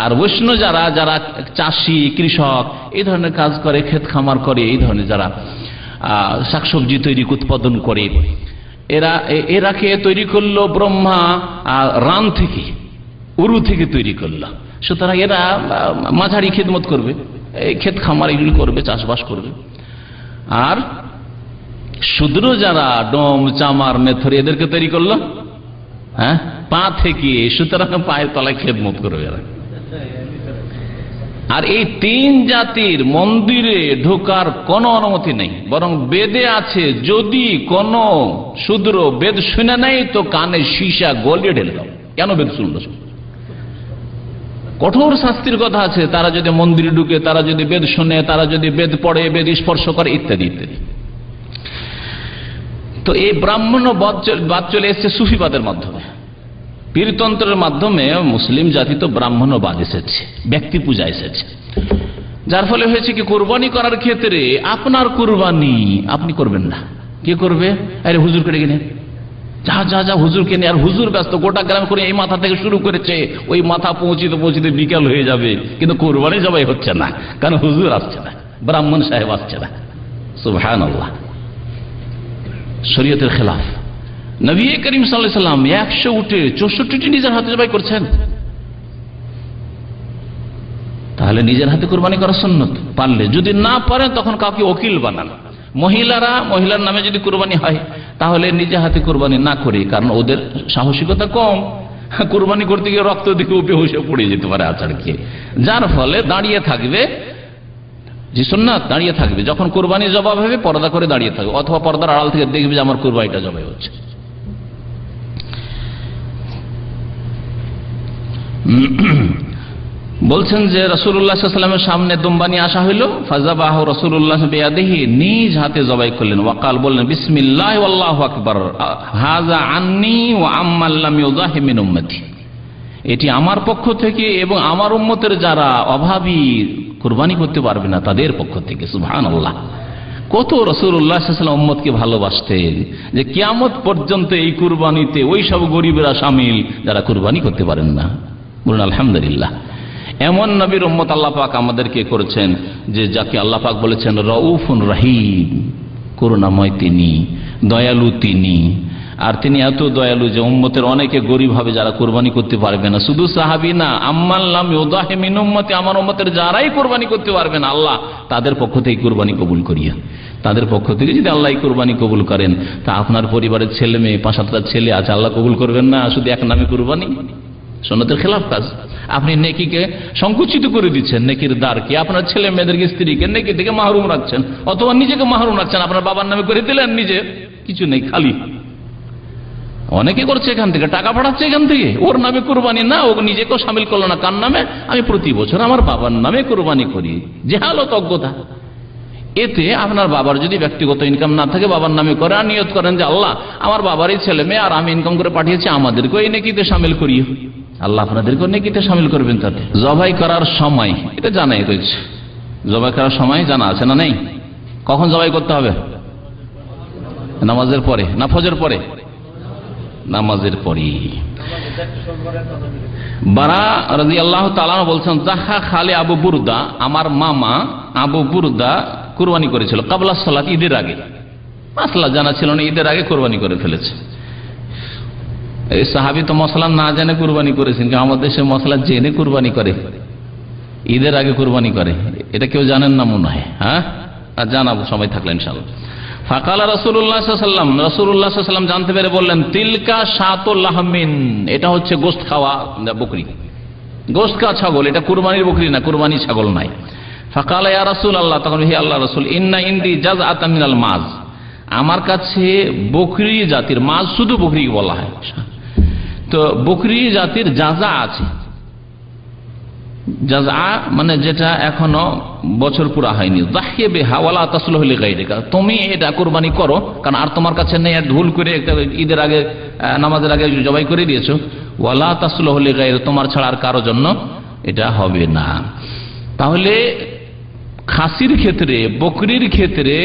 আর বৈষ্ণব যারা চাষি, কৃষক, এই ধরনের কাজ করে, ক্ষেত খামার করে, এই ধরনের যারা শাকসবজি তৈরি উৎপাদন করে, এরাকে তৈরি করলো ব্রহ্মা রান থেকে, উরু থেকে তৈরি করলো। সুতরাং এরা মাঝারি খেদমত করবে, এই ক্ষেত খামার এগুলি করবে, চাষবাস করবে। আর শূদ্র যারা ডোম, চামার, মেথর, এদেরকে তৈরি করলো পা থেকে, সুতরাং পায়ের তলায় খেদমত করবে এরা। আর এই তিন জাতির মন্দিরে ঢোকার কোনো অনুমতি নেই, বরং বেদে আছে যদি কোন শূদ্র বেদ শুনে নেই তো কানে সীসা গলিয়ে ঢেলে দাও। কেন বেদ শুনলো? কঠোর শাস্তির কথা আছে তারা যদি মন্দিরে ঢুকে, তারা যদি বেদ শুনে, তারা যদি বেদ পড়ে, বেদ স্পর্শ করে, ইত্যাদি ইত্যাদি। তো এই ব্রাহ্মণ্যবাদ চলে এসছে সুফিবাদের মাধ্যমে, পীরতন্ত্রের মাধ্যমে মুসলিম জাতি তো ব্রাহ্মণ্যবাদ এসেছে, ব্যক্তি পূজা এসেছে। যার ফলে হয়েছে কি, কোরবানি করার ক্ষেত্রে আপনার কোরবানি আপনি করবেন না, কে করবে? আরে হুজুর করে কিনে যা যা যা হুজুর কিনে, আর হুজুর ব্যস্ত, গোটা গ্রাম করে এই মাথা থেকে শুরু করেছে, ওই মাথা পৌঁছিতে পৌঁছিতে বিকাল হয়ে যাবে, কিন্তু কোরবানি জবাই হচ্ছে না, কারণ হুজুর আসছে না, ব্রাহ্মণ সাহেব আসছে না। সুবহানাল্লাহ, শরীয়তের খেলাফ। নবী করিম সাল্লাল্লাহু আলাইহি সাল্লাম 100 উঠে 64টি নিজের হাতে জবাই করছেন। তাহলে নিজের হাতে কুরবানি করা সুন্নত, পারলে। যদি না পারেন তখন কাউকে ওকিল বানান। মহিলার নামে যদি কুরবানি হয় তাহলে নিজে হাতে কুরবানি না করে, কারণ ওদের সাহসিকতা কম, কুরবানি করতে গিয়ে রক্ত দিকে বেহুশে পড়ে যেতে পারে আছাড় খেয়ে, যার ফলে দাঁড়িয়ে থাকবে, যে সুন্নাত দাঁড়িয়ে থাকবে, যখন কুরবানি জবাব হবে পর্দা করে দাঁড়িয়ে থাকবে, অথবা পর্দার আড়াল থেকে দেখবে যে আমার কুরবানিটা জবাই হচ্ছে। বলছেন যে রাসূলুল্লাহ সাল্লাল্লাহু আলাইহি ওয়াসাল্লামের সামনে দুম্বা নিয়ে আসা হইল, ফাযাবাহু রাসূলুল্লাহ বিয়াদিহি, নিজ হাতে জবাই করলেন। ওয়াকাল, বললেন বিসমিল্লাহ ওয়াল্লাহু আকবার, হাযা আন্নী ওয়া আম্মান লাম ইউযাহি মিন উম্মতি, এটি আমার পক্ষ থেকে এবং আমার উম্মতের যারা অভাবী কুরবানি করতে পারবে না তাদের পক্ষ থেকে। সুবহানাল্লাহ, কত রাসূলুল্লাহ সাল্লাল্লাহু আলাইহি ওয়াসাল্লাম উম্মতকে ভালোবাসতেন যে কিয়ামত পর্যন্ত এই কুরবানিতে ওই সব গরিবরা শামিল যারা কুরবানি করতে পারেন না। বলুন আলহামদুলিল্লাহ। এমন নবীর উম্মত আল্লাহ পাক আমাদেরকে করেছেন যে যাকে আল্লাহ পাক বলেছেন রাউফুন রহিম, করুণাময় তিনি, দয়ালু তিনি। আর তিনি এত দয়ালু যে উম্মতের অনেকে গরিব হবে যারা কুরবানি করতে পারবে না। শুধু সাহাবী না, আম্মান লাম ইউযাহি মিন উম্মতি, আমার উম্মতের যারাই কুরবানি করতে পারবে না আল্লাহ তাদের পক্ষ থেকে কুরবানি কবুল করিয়া, তাদের পক্ষ থেকে যদি আল্লাহ কুরবানি কবুল করেন তা আপনার পরিবারের ছেলে মেয়ে 5-7টা ছেলে আছে, আল্লাহ কবুল করবেন না শুধু এক নামে কুরবানি? সুন্নতের খেলাফ কাজ। আপনি নেকিকে সংকুচিত করে দিচ্ছেন, নেকির দ্বারকে, আপনার ছেলে মেয়েদেরকে, স্ত্রীকে নেকি থেকে মাহরুম রাখছেন, অথবা নিজেকে মাহরুম রাখছেন। আপনার বাবার নামে করে দিলেন, নিজে কিছু নেই, খালি। অনেকে করছে এখান থেকে টাকা পাঠাচ্ছে, এখান থেকে ওর নামে কুরবানি না, ও নিজেকেও সামিল করলো না। কার নামে? আমি প্রতি বছর আমার বাবার নামে কুরবানি করি। জেহালত, অজ্ঞতা। এতে আপনার বাবার যদি ব্যক্তিগত ইনকাম না থাকে বাবার নামে করে, আর নিয়ত করেন যে আল্লাহ আমার বাবারই ছেলে মেয়ে আর আমি ইনকাম করে পাঠিয়েছি, আমাদেরকেও এই নেকিতে সামিল করিয়ে, আল্লাহ আপনাদেরকেও নেকিতে সামিল করবেন। তাতে জবাই করার সময় এটা জানাই রয়েছে, জবাই করার সময় জানা আছে না নেই? কখন জবাই করতে হবে? নামাজের পরে না ফজর পরে? নামাজের পরে। বারা রাদিয়াল্লাহু তাআলা বলছেন, জাহা খালে আবু বুরদা, আমার মামা আবু বুরদা কুরবানি করেছিল কাবলা সালাত, ঈদের আগে। মাসলা জানা ছিল না, ঈদের আগে কুরবানি করে ফেলেছে। এই সাহাবী তো মশলা না জেনে কুরবানি করেছেন, আমাদের দেশে মশলা জেনে কুরবানি করে, ঈদের আগে কুরবানি করে। এটা কেউ জানেন না মনে হয়? হ্যাঁ, আর জানাবো সময় থাকলে ইনশাআল্লাহ। ফাকালা রাসূলুল্লাহ সাল্লাল্লাহু আলাইহি ওয়াসাল্লাম, রাসূলুল্লাহ সাল্লাল্লাহু আলাইহি ওয়াসাল্লাম জানতে পেরে বললেন, তিলকা শাতুল লাহমিন, এটা হচ্ছে গোশত খাওয়া বকরি, গোশত খাওয়া ছাগল, এটা কুরবানির বকরি না, কুরবানি ছাগল নাই। ফাকালা ইয়া রাসূলুল্লাহ, তখন হে আল্লাহর রাসূল, ইন্না ইনদি জাযআতাম মিনাল মাজ, আমার কাছে বকরি জাতির, মাজ শুধু বকরি বলা হয়, তো বকরি জাতির জাযা আছে। জাযা মানে যেটা এখনো বছর পুরা হয়নি। যাহিয়ে বিহা ওয়ালা তাসলুহু লিগাইরিকা, তুমি এটা কুরবানি করো, কারণ আর তোমার কাছে নেই, আর ভুল করে একটা ঈদের আগে নামাজের আগে জবাই করে দিয়েছো। ওয়ালা তাসলুহু লিগাইরি, তোমার ছাড়া আর কারো জন্য এটা হবে না। তাহলে খাসির ক্ষেত্রে, বকরির ক্ষেত্রে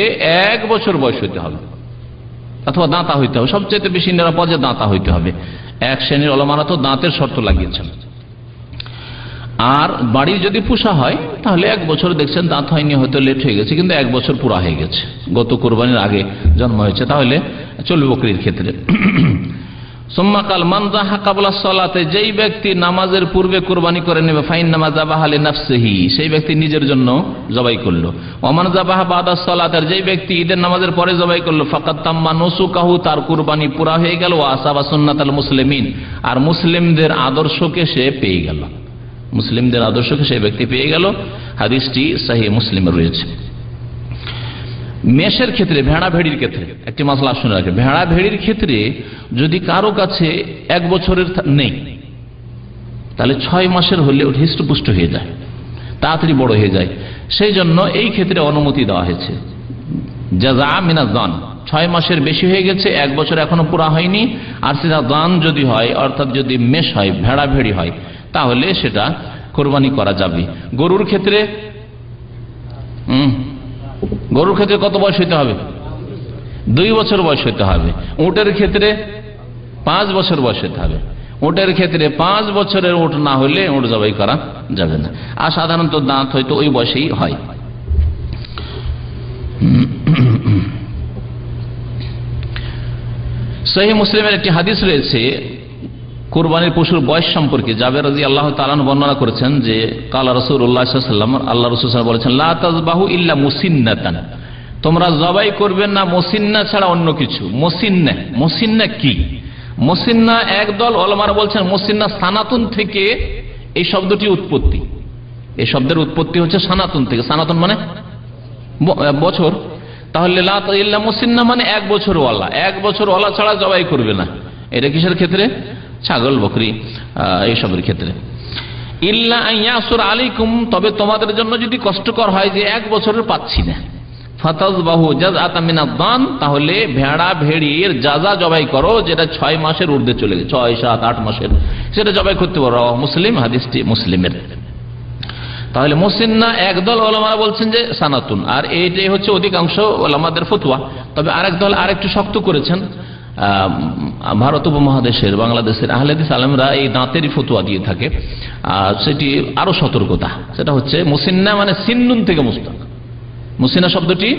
1 বছর বয়স হইতে হবে, অথবা দাঁতা হইতে হবে, সবচেয়ে বেশি নিরাপদে দাঁতা হইতে হবে। এক শ্রেণীর ওলামারা তো দাঁতের শর্ত লাগিয়েছেন। আর বাড়ি যদি পোষা হয় তাহলে 1 বছর দেখছেন দাঁত হয়নি, হয়তো লেট হয়ে গেছে, কিন্তু 1 বছর পুরা হয়ে গেছে, গত কুরবানির আগে জন্ম হয়েছে, তাহলে চলবে বকরির ক্ষেত্রে। সুম্মা কাল মান যাহা ক্বাবলা সালাতে, যেই ব্যক্তি নামাজের পূর্বে কুরবানি করে নেবে, ফাইন্নামা যাবাহা লিনাফসিহি, সেই ব্যক্তি নিজের জন্য জবাই করলো। ওমান যাবাহা বাদা সালাত, আর যেই ব্যক্তি ঈদের নামাজের পরে জবাই করলো, ফাকাত তাম্মা নুসুকাহু, তার কুরবানি পুরা হয়ে গেল। ওয়া আসাবা সুন্নাতাল মুসলিমিন, আর মুসলিমদের আদর্শকে সে পেয়ে গেল। মুসলিমদের আদর্শকে সেই ব্যক্তি পেয়ে গেল। হাদিসটি সহিহ মুসলিমে রয়েছে। মেষের ক্ষেত্রে, ভেড়া ভেড়ির ক্ষেত্রে একটি মাসলা শুনে রাখে। ভেড়া ভেড়ির ক্ষেত্রে যদি কারো কাছে 1 বছরের নেই, তাহলে 6 মাসের হলে হৃষ্টপুষ্ট হয়ে যায়, তাড়াতাড়ি বড় হয়ে যায়। সেই জন্য এই ক্ষেত্রে অনুমতি দেওয়া হয়েছে। জাযা মিনাজ যান, 6 মাসের বেশি হয়ে গেছে, 1 বছর এখনো পুরা হয়নি, আর সেটা দান যদি হয়, অর্থাৎ যদি মেষ হয়, ভেড়া ভেড়ি হয়, তাহলে সেটা কোরবানি করা যাবে। গরুর ক্ষেত্রে কত বয়স হইতে হবে? 2 বছর বয়স হইতে হবে। উটের ক্ষেত্রে 5 বছর বয়স হইতে হবে। উটের ক্ষেত্রে 5 বছরের উট না হলে উট জবাই করা যাবে না। আর সাধারণত দাঁত হয়তো ওই বয়সেই হয়। সহিহ মুসলিমের একটি হাদিস রয়েছে কুরবানির পশুর বয়স সম্পর্কে। জাবের রাদিয়াল্লাহু তাআলা বর্ণনা করেছেন যে কালা রাসূলুল্লাহ সাল্লাল্লাহু আলাইহি ওয়াসাল্লাম, আল্লাহ রাসূল সাল্লাল্লাহু আলাইহি ওয়াসাল্লাম বলেছেন, লা তাযবাহু ইল্লা মুসিন্নাতান, তোমরা জবাই করবে না মুসিন্না ছাড়া অন্য কিছু। মুসিন্না কি? মুসিন্না একদল ওলামারা বলছেন মুসিন্না সানাতুন থেকে এই শব্দটি উৎপত্তি। এই শব্দের উৎপত্তি হচ্ছে সানাতুন থেকে। সানাতুন মানে বছর। তাহলে লা ইল্লা মুসিন্না মানে 1 বছর ওয়ালা, 1 বছর ওয়ালা ছাড়া জবাই করবে না। এটা কিসের ক্ষেত্রে? ছাগল, বকরি, এইসবের ক্ষেত্রে। ইল্লা আইয়াসুর আলাইকুম, তবে তোমাদের জন্য যদি কষ্টকর হয় যে 1 বছরের পাচ্ছি না, ফাতাযবাহু জাযআতাম মিনাদ দান, তাহলে ভেড়া ভেড়ির জাযা জবাই করো যেটা 6 মাসের ঊর্ধ্বে চলে গেছে, 6, 7, 8 মাসের, সেটা জবাই করতে পারো। মুসলিম, হাদিসটি মুসলিমের। তাহলে মুসিন্না একদল ওলামারা বলছেন যে সানাতুন, আর এইটাই হচ্ছে অধিকাংশ ওলামাদের ফতোয়া। তবে আরেক দল আরেকটু শক্ত করেছেন। ভারত উপমহাদেশের, বাংলাদেশের আহলে হাদিস আলেমরা এই দাঁতেরই ফতোয়া দিয়ে থাকে। সেটি আরো সতর্কতা, সেটা হচ্ছে মুসিন্না মানে সিন্নুন থেকে মুস্তাক। মুসিন্না শব্দটি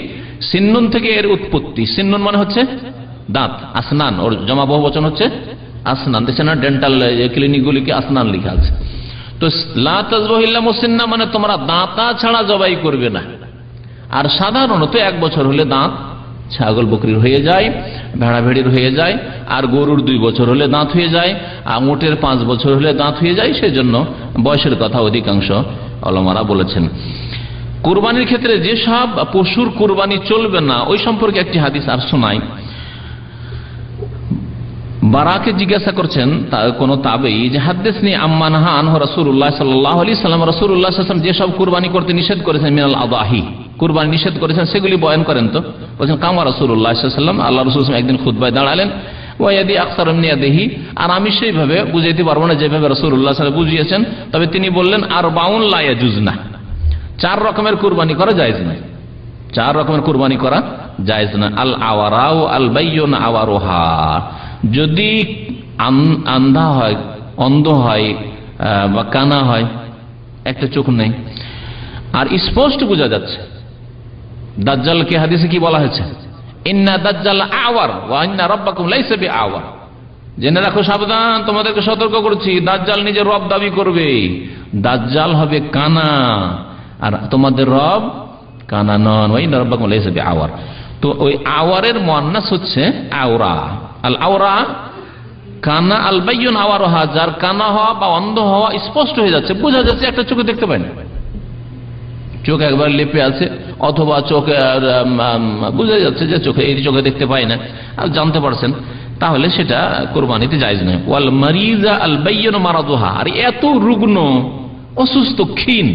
সিন্নুন থেকে এর উৎপত্তি। সিন্নুন মানে হচ্ছে দাঁত, আসনান, ওর জমা বহু বচন হচ্ছে আসনান। দেখছেন না ডেন্টাল ক্লিনিকগুলিকে আসনান লেখা আছে। তো লা তাযবাহু ইল্লা মুসিন্না মানে তোমরা দাঁতা ছাড়া জবাই করবে না। আর সাধারণত 1 বছর হলে দাঁত ছাগল বকরির হয়ে যায়, ভেড়া ভেড়ির হয়ে যায়, আর গরুর 2 বছর হলে দাঁত হয়ে যায়, আর উটের 5 বছর হলে দাঁত হয়ে যায়। সেজন্য বয়সের কথা অধিকাংশ ওলামারা বলেছেন। কুরবানির ক্ষেত্রে যেসব পশুর কুরবানি চলবে না, ওই সম্পর্কে একটি হাদিস আর শোনাই। বারাকে জিজ্ঞাসা করছেন কোন তাবেঈ যে হাদিসনি আম্মা নাহা আনহু রাসূলুল্লাহ সাল্লাল্লাহু আলাইহি সাল্লাম, রাসূলুল্লাহ সাল্লাল্লাহু আলাইহি ওয়াসাল্লাম যেসব কুরবানি করতে নিষেধ করেছেন, মিনাল আদাহি, কুরবানি নিষেধ করেছেন, সেগুলি বয়ান করেন। তো বলেন কামা রাসূলুল্লাহ সাল্লাল্লাহু আলাইহি ওয়াসাল্লাম, আল্লাহ রাসূল একদিন খুতবায় দাঁড়ালেন, ওয়ায়াদি আকসার মিন ইয়াদিহি, আর আমি সেইভাবে বুঝাইতে পারবো না যেভাবে রাসূলুল্লাহ সাল্লাল্লাহু আলাইহি ওয়াসাল্লাম বুঝিয়েছেন। তবে তিনি বললেন 40 লা ইয়াজুজনা, 4 রকমের কুরবানি করা জায়েজ না। 4 রকমের কুরবানি করা জায়েজ না। আল আওয়ারাউ আল বাইয়ুন আওয়ারুহা, যদি আন্ধা হয়, অন্ধ হয়, বা কানা হয়, একটা চোখ নেই, আর স্পষ্ট বোঝা যাচ্ছে। দাজ্জালকে হাদিসে কি বলা হয়েছে? ইন্না দাজ্জাল আওয়ার ওয়া ইন্না রাব্বাকুম লাইসা বিআওয়ার, জেনে রাখো, সাবধান, তোমাদেরকে সতর্ক করছি, দাজ্জাল নিজের রব দাবি করবে, দাজ্জাল হবে কানা, আর তোমাদের রব কানা নন। ওয়া ইন্না রাব্বাকুম লাইসা বিআওয়ার। তো ওই আওয়ারের মুয়ান্নাস হচ্ছে আওরা। আল আওরা কানা, আল বাইয়ুন আওয়ারুহা, যার কানা হওয়া বা অন্ধ হওয়া স্পষ্ট হয়ে যাচ্ছে, বোঝা যাচ্ছে, একটা চোখে দেখতে পায় না, চোখ একবার লেপে আছে, অথবা চোখে বোঝা যাচ্ছে যে চোখে, এই চোখে দেখতে পায় না, আর জানতে পারছেন, তাহলে সেটা কুরবানিতে জায়েজ নয়। ওয়াল মারিজা আল বাইয়ুন মারাদুহা, আর এত রুগ্ন, অসুস্থ, ক্ষীণ,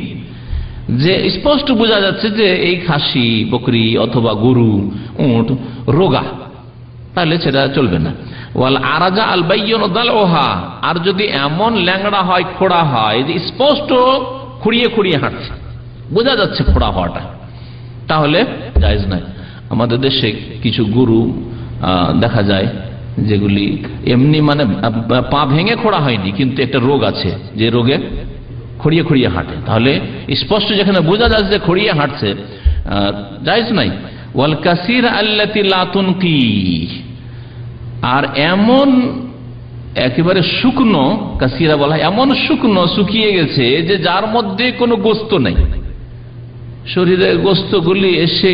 যে স্পষ্ট বোঝা যাচ্ছে যে এই খাসি, বকরি অথবা গরু, উট রোগা, তাহলে সেটা চলবে না। ওয়াল আরাজা আল বাইয়ুন দালউহা, আর যদি এমন ল্যাংড়া হয়, খোড়া হয়, যে স্পষ্ট খুঁড়িয়ে খুঁড়িয়ে হাঁটছে, বোঝা যাচ্ছে খোড়া হওয়াটা, তাহলে জায়েজ নাই। আমাদের দেশে কিছু গরু দেখা যায় যেগুলি এমনি মানে পা ভেঙে খোড়া হয়নি, কিন্তু একটা রোগ আছে, যে রোগে খড়িয়ে খড়িয়ে হাঁটে, তাহলে স্পষ্ট যেখানে বোঝা যাচ্ছে যে খড়িয়ে হাঁটছে, জায়েজ নাই। ওয়াল কাসির আল্লাতি লা তুনকি, আর এমন একেবারে শুকনো, কাসিরা বলা হয়, এমন শুকনো, শুকিয়ে গেছে যে যার মধ্যে কোনো গোস্ত নেই, শরীরের গোস্তগুলি এসে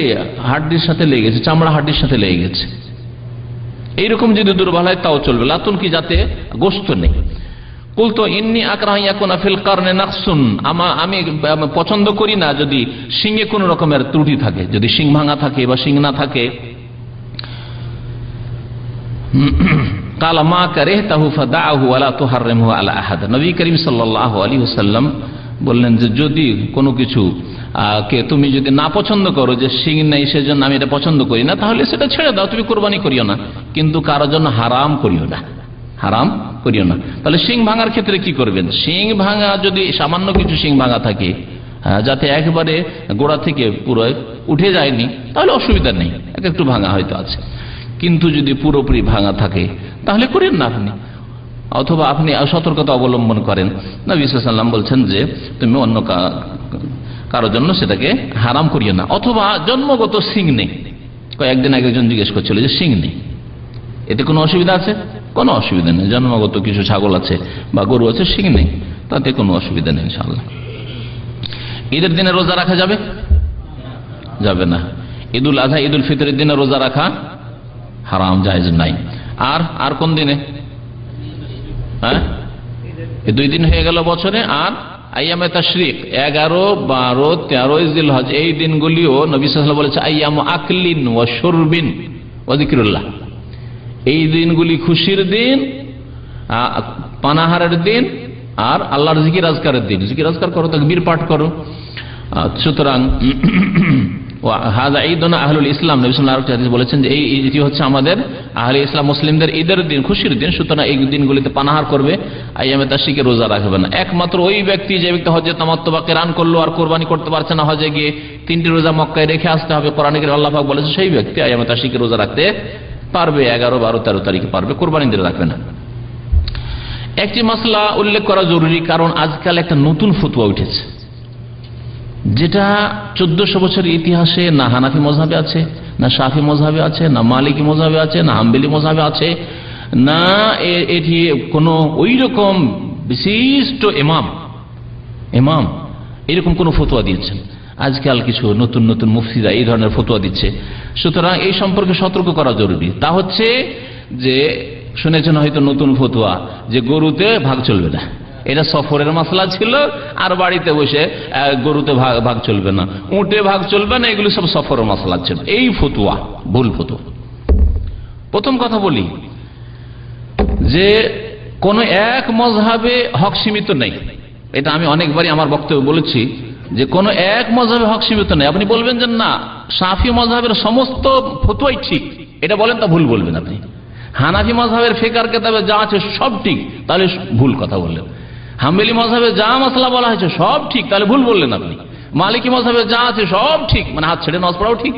হাড্ডির সাথে লেগে গেছে, চামড়া হাড্ডির সাথে লেগে গেছে, এইরকম যদি দুর্বল হয় তাও চলবে। লাতুন কি, যাতে গোস্ত নেই। কুলতু ইন্নী আকরাহু ইয়াকুনা ফিল কারনে নাকসুন, আমি পছন্দ করি না যদি শিঙে কোন রকমের ত্রুটি থাকে, যদি শিং ভাঙা থাকে বা শিং না থাকে। কালা মা কারিহতাহু ফাদাহু ওয়া লা তুহাররিমহু আলা আহাদ। নবী করিম সাল্লাল্লাহু আলাইহি ওয়াসাল্লাম বললেন যে যদি কোনো কিছু কে তুমি যদি না পছন্দ করো, যে শিং নেই সেজন্য আমি এটা পছন্দ করি না, তাহলে সেটা ছেড়ে দাও, তুমি কুরবানি করিও না, কিন্তু কারোর জন্য হারাম করিও না, হারাম করিও না। তাহলে শিং ভাঙার ক্ষেত্রে কি করবেন? শিং ভাঙা যদি সামান্য কিছু শিং ভাঙা থাকে, যাতে একবারে গোড়া থেকে পুরো উঠে যায়নি, তাহলে অসুবিধা নেই, একটু ভাঙা হয়তো আছে। কিন্তু যদি পুরোপুরি ভাঙা থাকে তাহলে করেন না আপনি, অথবা আপনি সতর্কতা অবলম্বন করেন। নবী সাল্লাল্লাহু আলাইহি ওয়াসাল্লাম বলছেন যে তুমি অন্য কারোর জন্য সেটাকে হারাম করিও না। অথবা জন্মগত শিং নেই, কয়েকদিন আগে একজন জিজ্ঞেস করছিল যে শিং নেই, এতে কোনো অসুবিধা আছে? কোনো অসুবিধা নেই। জন্মগত কিছু ছাগল আছে বা গরু আছে, শিং নেই, তাতে কোনো অসুবিধা নেই ইনশাআল্লাহ। ঈদের দিনে রোজা রাখা যাবে? যাবে না। ঈদুল আযহা, ঈদুল ফিতরের দিনে রোজা রাখা হারাম, জায়েজ নাই। আর কোন দিনে? এই 2 দিন হয়ে গেল বছরে। আর আইয়ামে তাশরিক 11, 12, 13 জিলহজ, এই দিনগুলিও নবী সাল্লাল্লাহু আলাইহি ওয়াসাল্লাম বলেছে আইয়ামু আকলিন ওয়া শুরবিন ওয়া যিকরুল্লাহ। এই দিনগুলি খুশির দিন, পানাহারের দিন, আর আল্লাহর জিকির আজকারের দিন। জিকির আজকার করো, তাকবীর পাঠ করো। সুতরাং হাযা ঈদুনা আহলুল ইসলাম, নবী সাল্লাল্লাহু আলাইহি ওয়াসাল্লাম বলেছেন যে এই ঈদ হচ্ছে আমাদের আহলে ইসলাম মুসলিমদের ঈদের দিন, খুশির দিন। সুতরাং এই দিনগুলিতে পানাহার করবে, আইয়ামে তাশরিকে রোজা রাখবে না। একমাত্র ওই ব্যক্তি, যে ব্যক্তি হজে তামাত্তু বা কিরান করলো আর কুরবানি করতে পারছে না, হজে গিয়ে 3টি রোজা মক্কায় রেখে আসতে হবে, কোরআনে কারীমে আল্লাহ পাক বলেছে সেই ব্যক্তি আইয়ামে তাশরিকে রোজা রাখতে পারবে, 11, 12, 13 তারিখে পারবে, কুরবানির দিনে রাখবে না। একটি মাসলা উল্লেখ করা জরুরি, কারণ আজকাল একটা নতুন ফতোয়া উঠেছে, যেটা 1400 বছরের ইতিহাসে না হানাফি মযহাবে আছে, না শাফি মযহাবে আছে, না মালিকি মযহাবে আছে, না হাম্বলি মযহাবে আছে, না এটি কোনো ওই রকম বিশিষ্ট ইমাম এরকম কোন ফতোয়া দিয়েছেন। আজকাল কিছু নতুন নতুন মুফতিরা এই ধরনের ফতোয়া দিচ্ছে। সুতরাং এই সম্পর্কে সতর্ক করা জরুরি। তা হচ্ছে যে শুনেছেন হয়তো নতুন ফতোয়া যে গরুতে ভাগ চলবে না, এটা সফরের মাসলা ছিল, আর বাড়িতে বসে গরুতে ভাগ চলবে না, উটে ভাগ চলবে না, এগুলো সব সফরের মাসলা ছিল। এই ফতোয়া ভুল ফতোয়া। প্রথম কথা বলি যে কোন এক মযহাবে হক সীমিত নেই, এটা আমি অনেকবারই আমার বক্তব্য বলেছি যে কোন এক মযহাবে হক সীমিত নেই। আপনি বলবেন যে না শাফি মযহাবের সমস্ত ফতোয়াই ঠিক, এটা বলেন, তা ভুল বলবেন আপনি। হানাফি মযহাবের ফিকহ কিতাবে যা আছে সব ঠিক, তাহলে ভুল কথা বললেন। হাম্বলি মযহাবে যা মাসলা বলা হয়েছে সব ঠিক, তাহলে ভুল বললেন আপনি। মালিকি মযহাবে যা আছে সব ঠিক, মানে হাত ছেড়ে নামাজ পড়াও ঠিক,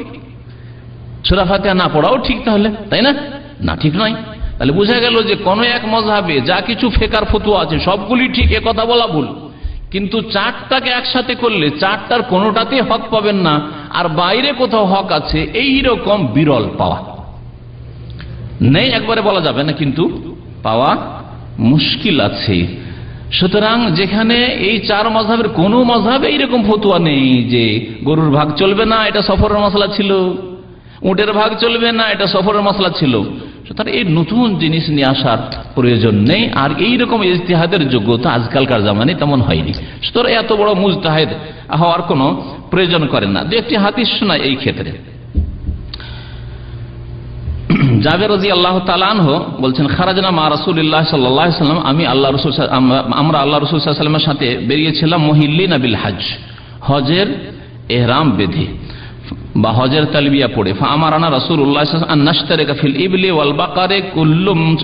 সূরা ফাতিহা না পড়াও ঠিক, তাহলে তাই না? না, ঠিক নয়। তাহলে বোঝা গেল যে কোন এক মযহাবে যা কিছু ফিকহের ফতোয়া আছে সবগুলি ঠিক, এ কথা বলা ভুল। কিন্তু 4টাকে একসাথে করলে 4টার কোনোটাতেই হক পাবেন না, আর বাইরে কোথাও হক আছে এইরকম বিরল পাওয়া নেই, একবারে বলা যাবে না, কিন্তু পাওয়া মুশকিল আছে। সুতরাং যেখানে এই 4 মযহাবের কোন মযহাবে এইরকম ফতোয়া নেই যে গরুর ভাগ চলবে না, এটা সফরের মাসলা ছিল, উটের ভাগ চলবে না, এটা সফরের মাসলা ছিল, সুতরাং এই নতুন জিনিস নিয়ে আসার প্রয়োজন নেই। আর এইরকম ইজতিহাদের যোগ্যতা আজকালকার জামানে তেমন হয়নি, সুতরাং এত বড় মুজতাহিদ হওয়ার কোনো প্রয়োজন করে না। 2-1টি হাদিস শোনায় এই ক্ষেত্রে। জাবের রাদিয়াল্লাহু তাআলা আনহু বলছেন খারাজনা মা রাসূলুল্লাহ সাল্লাল্লাহু আলাইহি ওয়াসাল্লাম, আমরা আল্লাহ রাসূল সাল্লাল্লাহু আলাইহি ওয়াসাল্লামের সাথে বেরিয়েছিলাম মুহিল্লিনা বিল হজ, হজের ইহরাম বেঁধে বা হজের তালবিয়া পড়ে। ফাআমারানা রাসূলুল্লাহ সাল্লাল্লাহু আলাইহি ওয়াসাল্লাম আন নাশতারিকা ফিল ইবলি ওয়াল বাকারে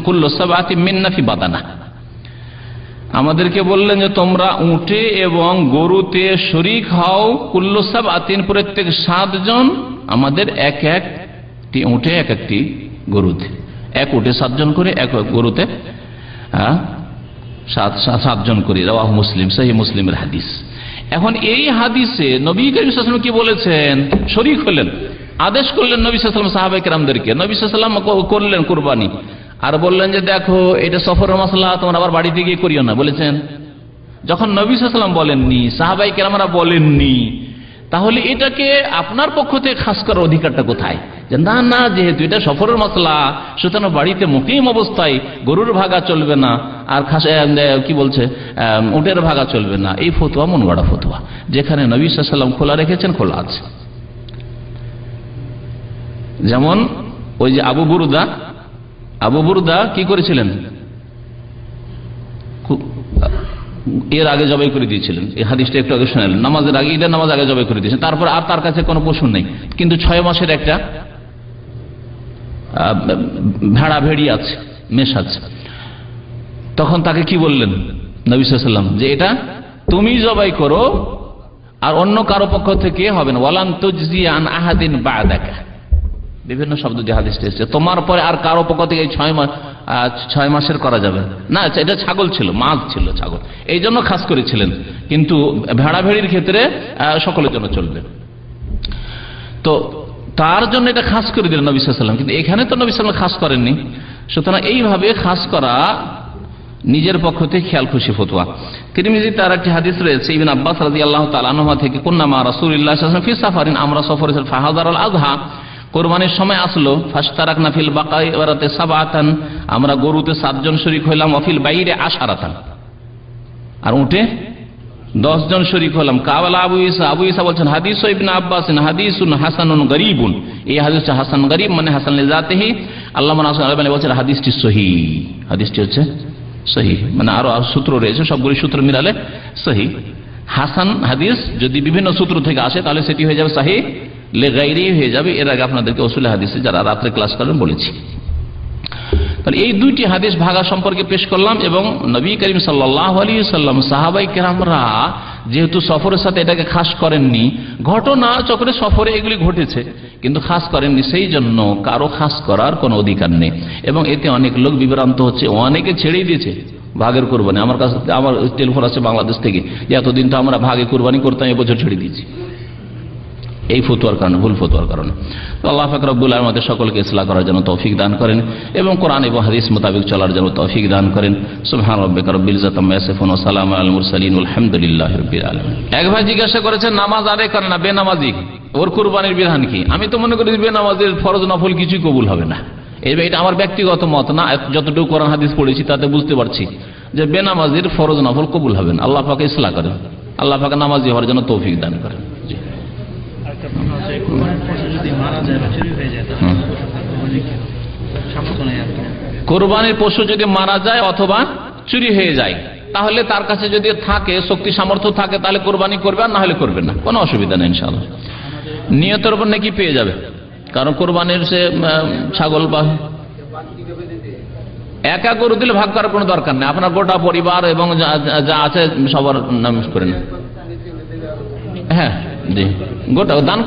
কুল্লু সাবআতি মিন্না ফি বাদানা, আমাদেরকে বললেন যে তোমরা উটে এবং গরুতে শরীক হও, কুল্লু সাবআতিন প্রত্যেক 7 জন আমাদের এক একটি উটে এক একটি গরুতে, এক উটে 7 জন করে, এক গরুতে 7 জন করে। রাওয়াহু মুসলিম, সহিহ মুসলিমের হাদিস। এখন এই হাদিসে নবী করিম সাল্লাল্লাহু আলাইহি ওয়াসাল্লাম কি বলেছেন? শরীক হলেন, আদেশ করলেন নবী সাল্লাল্লাহু আলাইহি ওয়াসাল্লাম সাহাবায়ে কেরামদেরকে, নবী সাল্লাল্লাহু আলাইহি ওয়াসাল্লাম করলেন কুরবানি, আর বললেন যে দেখো এটা সফরের মাসলা, তোমরা আবার বাড়িতে গিয়ে করিও না, বলেছেন। যখন নবী সাল্লাল্লাহু আলাইহি ওয়াসাল্লাম বলেননি, সাহাবায়ে কেরামরা বলেননি, তাহলে এটাকে আপনার পক্ষ থেকে খাস করার অধিকারটা কোথায়? যে না না, যেহেতু এটা সফরের মাসলা, সুতরাং বাড়িতে মুকিম অবস্থায় গরুর ভাগা চলবে না, আর খাস কি বলছে উটের ভাগা চলবে না, এই ফতোয়া মন গড়া ফতোয়া। যেখানে নবী সাল্লাল্লাহু আলাইহি ওয়াসাল্লাম খোলা রেখেছেন, খোলা আছে। যেমন ওই যে আবু বুরদা কি করেছিলেন, এর আগে জবাই করে দিয়েছিলেন, এই হাদিসটা একটু আগে শোনালেন, নামাজের আগে, ঈদের নামাজ আগে জবাই করে দিয়েছেন। তারপর আর তার কাছে কোনো পশু নেই, কিন্তু 6 মাসের একটা ভেড়া ভেড়ি আছে, মেষ আছে। তখন তাকে কি বললেন নবী সাল্লাল্লাহু আলাইহি ওয়াসাল্লাম, যে এটা তুমি জবাই করো আর অন্য কারো পক্ষ থেকে হবে না। ওয়ালান তুজজি আন আহাদিন বা'দাকা, বিভিন্ন শব্দ যে হাদিসটা এসেছে, তোমার পরে আর কারো পক্ষ থেকে 6 মাসের করা যাবে না। এটা ছাগল ছিল, মাছ ছিল ছাগল, এই জন্য খাস করেছিলেন। কিন্তু ভেড়া ভেড়ির ক্ষেত্রে সকলের জন্য চলবে। তো তার জন্য এটা খাস করে দিলেন নবী সাল্লাল্লাহু আলাইহি ওয়াসাল্লাম, কিন্তু এখানে তো নবী সাল্লাল্লাহু আলাইহি ওয়াসাল্লাম খাস করেননি। সুতরাং এইভাবে খাস করা নিজের পক্ষ থেকে খেয়াল খুশি ফতোয়া। তিরমিজিতে তার একটি হাদিস রয়েছে ইবনে আব্বাস রাদিয়াল্লাহু তাআলা আনহুমা থেকে, কুন্না মা রাসূলিল্লাহ সাল্লাল্লাহু আলাইহি ওয়াসাল্লাম ফি সাফারিন, আমরা সফরে ছিলাম, ফাহাদারাল আযহা, কোরবানির সময় আসলো, ফাশতারাকনা ফিল বাকাইরাতে সাবআতান, আমরা গরুতে 7 জন শরীক হইলাম, ওয়াফিল বাইরে আশারাতান, আর উটে 10 জন শরীক হলাম। কাওয়ালা আবু ঈসা বলছেন হাদিস ইবনে আব্বাস হাদিসুন হাসানুন গরীবুন, এই হাদিসটা হাসান গরীব মানে হাসান লিজাতিহি। আল্লামা নাসির আলবানী বলছেন হাদিসটি সহিহ, হাদিসটি হচ্ছে সহিহ, মানে আরো সূত্র রয়েছে, সবগুলি সূত্র মিলালে সহিহ। হাসান হাদিস যদি বিভিন্ন সূত্র থেকে আসে তাহলে সেটি হয়ে যাবে সহিহ, লেগাইরি হয়ে যাবে। এর আগে আপনাদেরকে উসুল হাদিসে যারা রাত্রে ক্লাস করেন বলেছি। তাহলে এই দুইটি হাদিস ভাগা সম্পর্কে পেশ করলাম। এবং নবী করিম সাল্লাল্লাহু আলাইহি ওয়াসাল্লাম, সাহাবায়ে কেরামরা যেহেতু সফরের সাথে এটাকে খাস করেননি, ঘটনা চক্রে সফরে এগুলি ঘটেছে কিন্তু খাস করেননি, সেই জন্য কারো খাস করার কোনো অধিকার নেই। এবং এতে অনেক লোক বিভ্রান্ত হচ্ছে, অনেকে ছেড়েই দিয়েছে ভাগের কুরবানি। আমার কাছে আমার টেলিফোন আছে বাংলাদেশ থেকে, এতদিন তো আমরা ভাগে কুরবানি করতাম, এবছর ছেড়ে দিয়েছি, এই ফতোয়ার কারণে, ভুল ফতোয়ার কারণে। তো আল্লাহ পাক রব্বুল আলামিন আমাদের সকলকে ইসলাহ করার জন্য তৌফিক দান করেন এবং কোরআন এবং হাদিস মোতাবেক চলার জন্য তৌফিক দান করেন। সুবহান রাব্বিকা রব্বিল ইজ্জাতি আম্মা ইয়াসিফুন ওয়া সালামুন আলাল মুরসালিন আলহামদুলিল্লাহি রাব্বিল আলামিন। এক ভাই জিজ্ঞাসা করেছেন নামাজ আদায় করে না, বেনামাজি, ওর কুরবানির বিধান কি? আমি তো মনে করি বেনামাজির ফরজ নফল কিছুই কবুল হবে না। এটা আমার ব্যক্তিগত মত না, যতটুকু কোরআন হাদিস পড়েছি তাতে বুঝতে পারছি যে বেনামাজির ফরজ নফল কবুল হবে না। আল্লাহ পাক ইসলাহ করেন, আল্লাহ পাক নামাজি হওয়ার জন্য তৌফিক দান করেন। জি, কোরবানির পশু যদি মারা যায় অথবা চুরি হয়ে যায়, তাহলে তার কাছে যদি থাকে, শক্তি সামর্থ্য থাকে, তাহলে কোরবানি করবে, আর না হলে করবে না, কোনো অসুবিধা নেই ইনশাআল্লাহ। নিয়তের উপর নাকি পেয়ে যাবে, কারণ কোরবানির সে ছাগল বা একা গরু দিলে ভাগ করার কোনো দরকার নেই, আপনার গোটা পরিবার এবং যা আছে সবার নাম করে না। হ্যাঁ জি, গোটা দান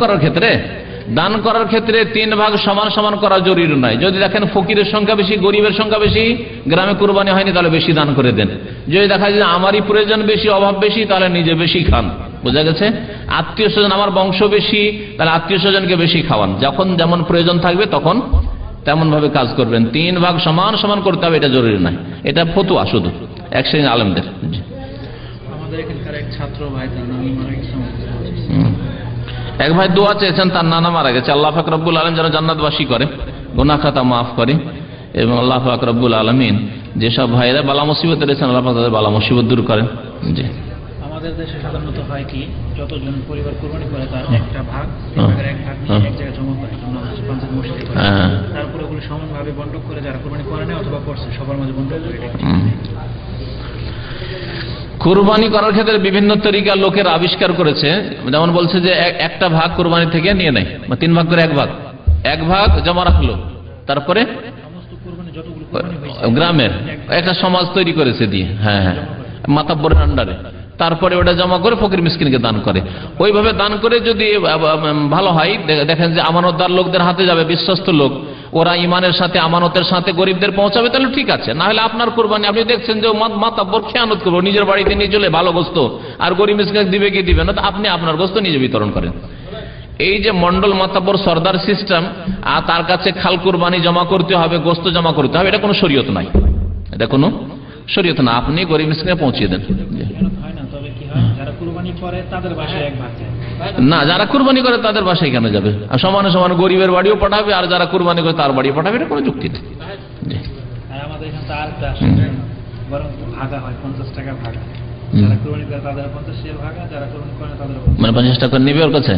করার ক্ষেত্রে 3 ভাগ সমান সমান করা জরুরি নয়। যদি দেখেন ফকিরের সংখ্যা বেশি, গরিবের সংখ্যা বেশি, গ্রামে কুরবানি হয়নি, তাহলে বেশি দান করে দেন। যদি দেখা যায় আমারই প্রয়োজন বেশি, অভাব বেশি, তাহলে নিজে বেশি খান। বোঝা গেছে? আত্মীয় স্বজন, আমার বংশ বেশি, তাহলে আত্মীয় স্বজনকে বেশি খাওয়ান। যখন যেমন প্রয়োজন থাকবে তখন তেমন ভাবে কাজ করবেন। 3 ভাগ সমান সমান করতে হবে, এটা জরুরি নয়, এটা ফতোয়া শুধু এক শ্রেণীর আলেমদের। আমাদের এখানকার এক ছাত্র ভাই, তার নাম মারা গেছে। এক ভাই দোয়া চেয়েছেন, তার নানা মারা গেছে, আল্লাহ পাক রব্বুল আলামিন যেন জান্নাতবাসী করে, গুনাহ খাতা মাফ করে, এবং আল্লাহ পাক রব্বুল আলামিন যেসব ভাইরা বালা মুসিবতে রয়েছেন আল্লাহ পাক তাদের বালা মুসিবত দূর করেন। জি, আমাদের দেশে সাধারণত হয় কি, যতজন পরিবার কুরবানি করে তার একটা ভাগ, এক ভাগ এক জায়গায় জমা করে, পঞ্চায়েত মসজিদে করে, তারপরে ওগুলো সমানভাবে বন্টন করে, যারা কুরবানি করে না অথবা করছে সবার মাঝে বন্টন করে। কুরবানি করার ক্ষেত্রে বিভিন্ন তরিকা লোকের আবিষ্কার করেছে। যেমন বলছে যে একটা ভাগ কুরবানি থেকে নিয়ে নেয়, 3 ভাগ করে এক ভাগ জমা রাখলো, তারপরে গ্রামের একটা সমাজ তৈরি করেছে দিয়ে, হ্যাঁ মাতাব্বরের আন্ডারে, তারপরে ওটা জমা করে ফকির মিসকিনকে দান করে। ওইভাবে দান করে যদি ভালো হয়, দেখেন যে আমানতদার লোকদের হাতে যাবে, বিশ্বস্ত লোক, ওরা ইমানের সাথে আমানতের সাথে গরিবদের পৌঁছাবে, তাহলে ঠিক আছে। না হলে আপনার কুরবানি আপনি দেখছেন যে মাতাব্বর খেয়ানত করবো, নিজের বাড়িতে নিয়ে চলে ভালো গোস্ত, আর গরিব মিসকিনকে দিবে কি দিবে না, আপনি আপনার গোস্ত নিজে বিতরণ করেন। এই যে মন্ডল মাতাব্বর সর্দার সিস্টেম, আর তার কাছে খাল কুরবানি জমা করতে হবে, গোস্ত জমা করতে হবে, এটা কোনো শরীয়ত নাই, এটা কোনো শরীয়ত না। আপনি গরিব মিসকিনকে পৌঁছিয়ে দেন। না, যারা কুরবানি করে তাদের বাসায় কেন যাবে? আর সমানে সমান গরিবের বাড়িও পাঠাবে, আর যারা কুরবানি করে তার বাড়িও পাঠাবে, এটা কোনো যুক্তি নেই। বরং ভাগা হয়, 50 টাকা ভাগা। যারা কুরবানি করে তাদের 50 টাকা ভাগা, যারা কুরবানি করে না তাদের মানে 50 টাকা নেবে ওর কাছে।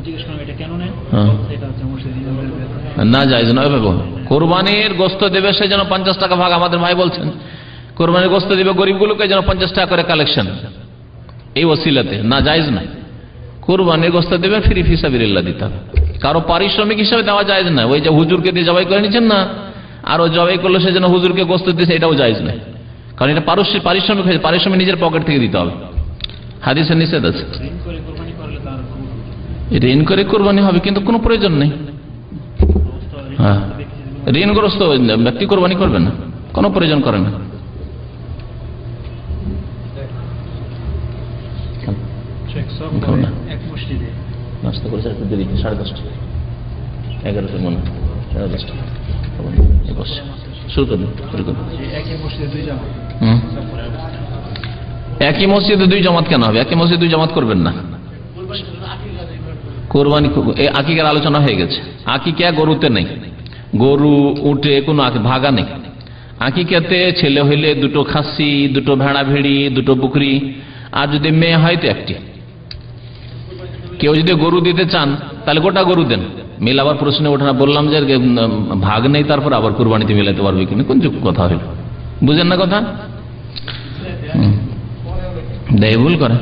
জিজ্ঞেস করলাম এটা কেন নেয়, এটা হচ্ছে মুসলিম না জায়েজ নয় বাবু। কোরবানির গোশত দেবে সেই জন্য 50 টাকা ভাগ, আমাদের ভাই বলছেন কোরবানির গোশত দিবে গরিবগুলোকে যেন 50 টাকা করে কালেকশন, এই ওসিলাতে না জায়েজ নাই। কোরবানির গোশত দেবেন ফ্রি ফিসাবিলিল্লাহ দিতে হবে, কারো পারিশ্রমিক হিসাবে দেওয়া জায়েজ না। ওই যে হুজুরকে দিয়ে জবাই করে নিচ্ছেন না, আর ও জবাই করলো সেই জন্য হুজুরকে গোশত দিয়েছে, এটাও জায়েজ নাই, কারণ এটা পারিশ্রমিক হয়েছে, পারিশ্রমিক নিজের পকেট থেকে দিতে হবে, হাদিসে নিষেধ আছে। এটা ঋণ করে কোরবানি হবে কিন্তু কোনো প্রয়োজন নেই। হ্যাঁ, ঋণগ্রস্ত ব্যক্তি কোরবানি করবে না, কোনো প্রয়োজন করে না। নাস্তা করেছে একটু দেরি, 10:30, 11টার মনে, 10:30 শুরু করুন। একই মসজিদে দুই জামাত কেন হবে? একই মসজিদে দুই জামাত করবেন না। কোরবানি আকিকার আলোচনা হয়ে গেছে। আকিকা গরুতে নেই, গরু উঠে কোনো ভাগা নেই। আকিকাতে ছেলে হইলে দুটো খাসি, দুটো ভেড়া ভেড়ি, দুটো বকরি, আর যদি মেয়ে হয় তো একটি। কেউ যদি গরু দিতে চান তাহলে গোটা গরু দেন, মিল আবার প্রশ্নে ওঠে না, বললাম যে ভাগ নেই তারপর আবার কুরবানিতে মিলাতে পারবে কিনা, কোন কথা হইল, বুঝেন না কথা, দেয় ভুল করে।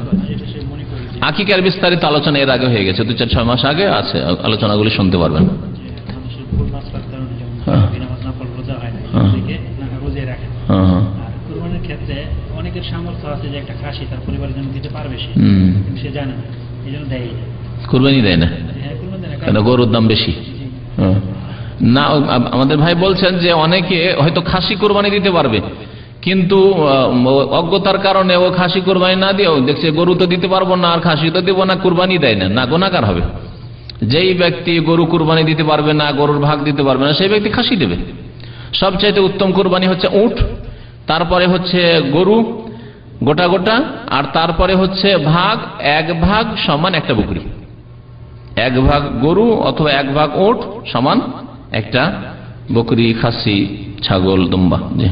আকিকার বিস্তারিত আলোচনা এর আগে হয়ে গেছে, 2-4-6 মাস আগে আছে, আলোচনাগুলি শুনতে পারবেন। কুরবানির ক্ষেত্রে অনেকের সামর্থ্য আছে যে একটা খাসি তার পরিবারের জন্য দিতে পারবে, সে জানে না, এই জন্য দেয়, কুরবানি দেয় না, কেন গরুর দাম বেশি। না, আমাদের ভাই বলছেন যে অনেকে হয়তো খাসি কোরবানি দিতে পারবে, কিন্তু অজ্ঞতার কারণে ও খাসি কোরবানি না দিয়েও দেখছে গরু তো দিতে পারবো না, আর খাসি তো দিব না, কোরবানি দেয় না, না গুনাহগার হবে। যেই ব্যক্তি গরু কোরবানি দিতে পারবে না, গরুর ভাগ দিতে পারবে না, সেই ব্যক্তি খাসি দেবে। সবচাইতে উত্তম কোরবানি হচ্ছে উট, তারপরে হচ্ছে গরু গোটা গোটা, আর তারপরে হচ্ছে ভাগ, 1 ভাগ সমান একটা বকরি, 1 ভাগ গরু অথবা 1 ভাগ উট সমান একটা বকরি, খাসি, ছাগল, দুম্বা। জি,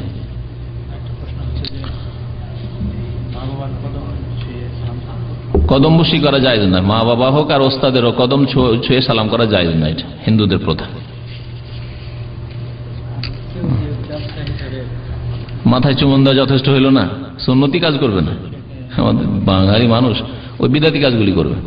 কদম বসি করা যায় না, মা বাবা হোক আর ওস্তাদেরও কদম ছুঁয়ে সালাম করা যায় না, এটা হিন্দুদের প্রথা। মাথায় চুমন দেওয়া যথেষ্ট হইল না, সুন্নতি কাজ করবে না, আমাদের বাঙালি মানুষ ওই বিদাতি কাজগুলি করবে।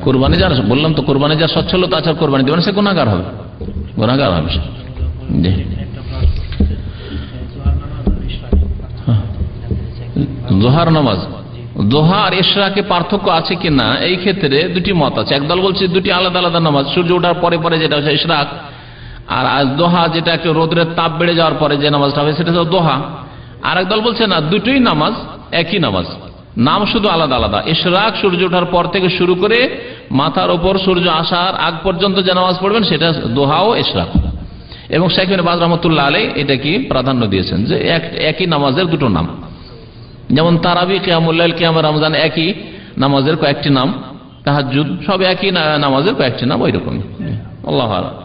কোরবানি যার বললাম তো, কোরবানি যার সচ্ছলতা আছে কোরবানি দেবেন, সে গুনাহগার হবে, গুনাহগার হবে। জি, জোহার নামাজ, দোহা আর ইশরাকে পার্থক্য আছে কিনা এই ক্ষেত্রে দুটি মত আছে। একদল বলছে দুটি আলাদা আলাদা নামাজ, সূর্য ওঠার পরে পরে যেটা হচ্ছে ইশরাক, আর দোহা যেটা একটু রোদের তাপ বেড়ে যাওয়ার পরে যে নামাজটা হবে সেটা হচ্ছে দোহা। আর একদল বলছে না, দুটোই নামাজ একই নামাজ, নাম শুধু আলাদা আলাদা। ইশরাক সূর্য ওঠার পর থেকে শুরু করে মাথার ওপর সূর্য আসার আগ পর্যন্ত যে নামাজ পড়বেন সেটা দোহা ও ইশরাক। এবং শাইখ ইবনে বাজ রাহমাতুল্লাহ আলাইহি এটা কি প্রাধান্য দিয়েছেন যে একই নামাজের দুটো নাম, যেমন তারাবি, কিয়ামুল লাইল, কিয়াম রমজান একই নামাজের কয়েকটি নাম, তাহাজ্জুদ সব একই নামাজের কয়েকটি নাম, ওই রকমই। আল্লাহু আ'লাম।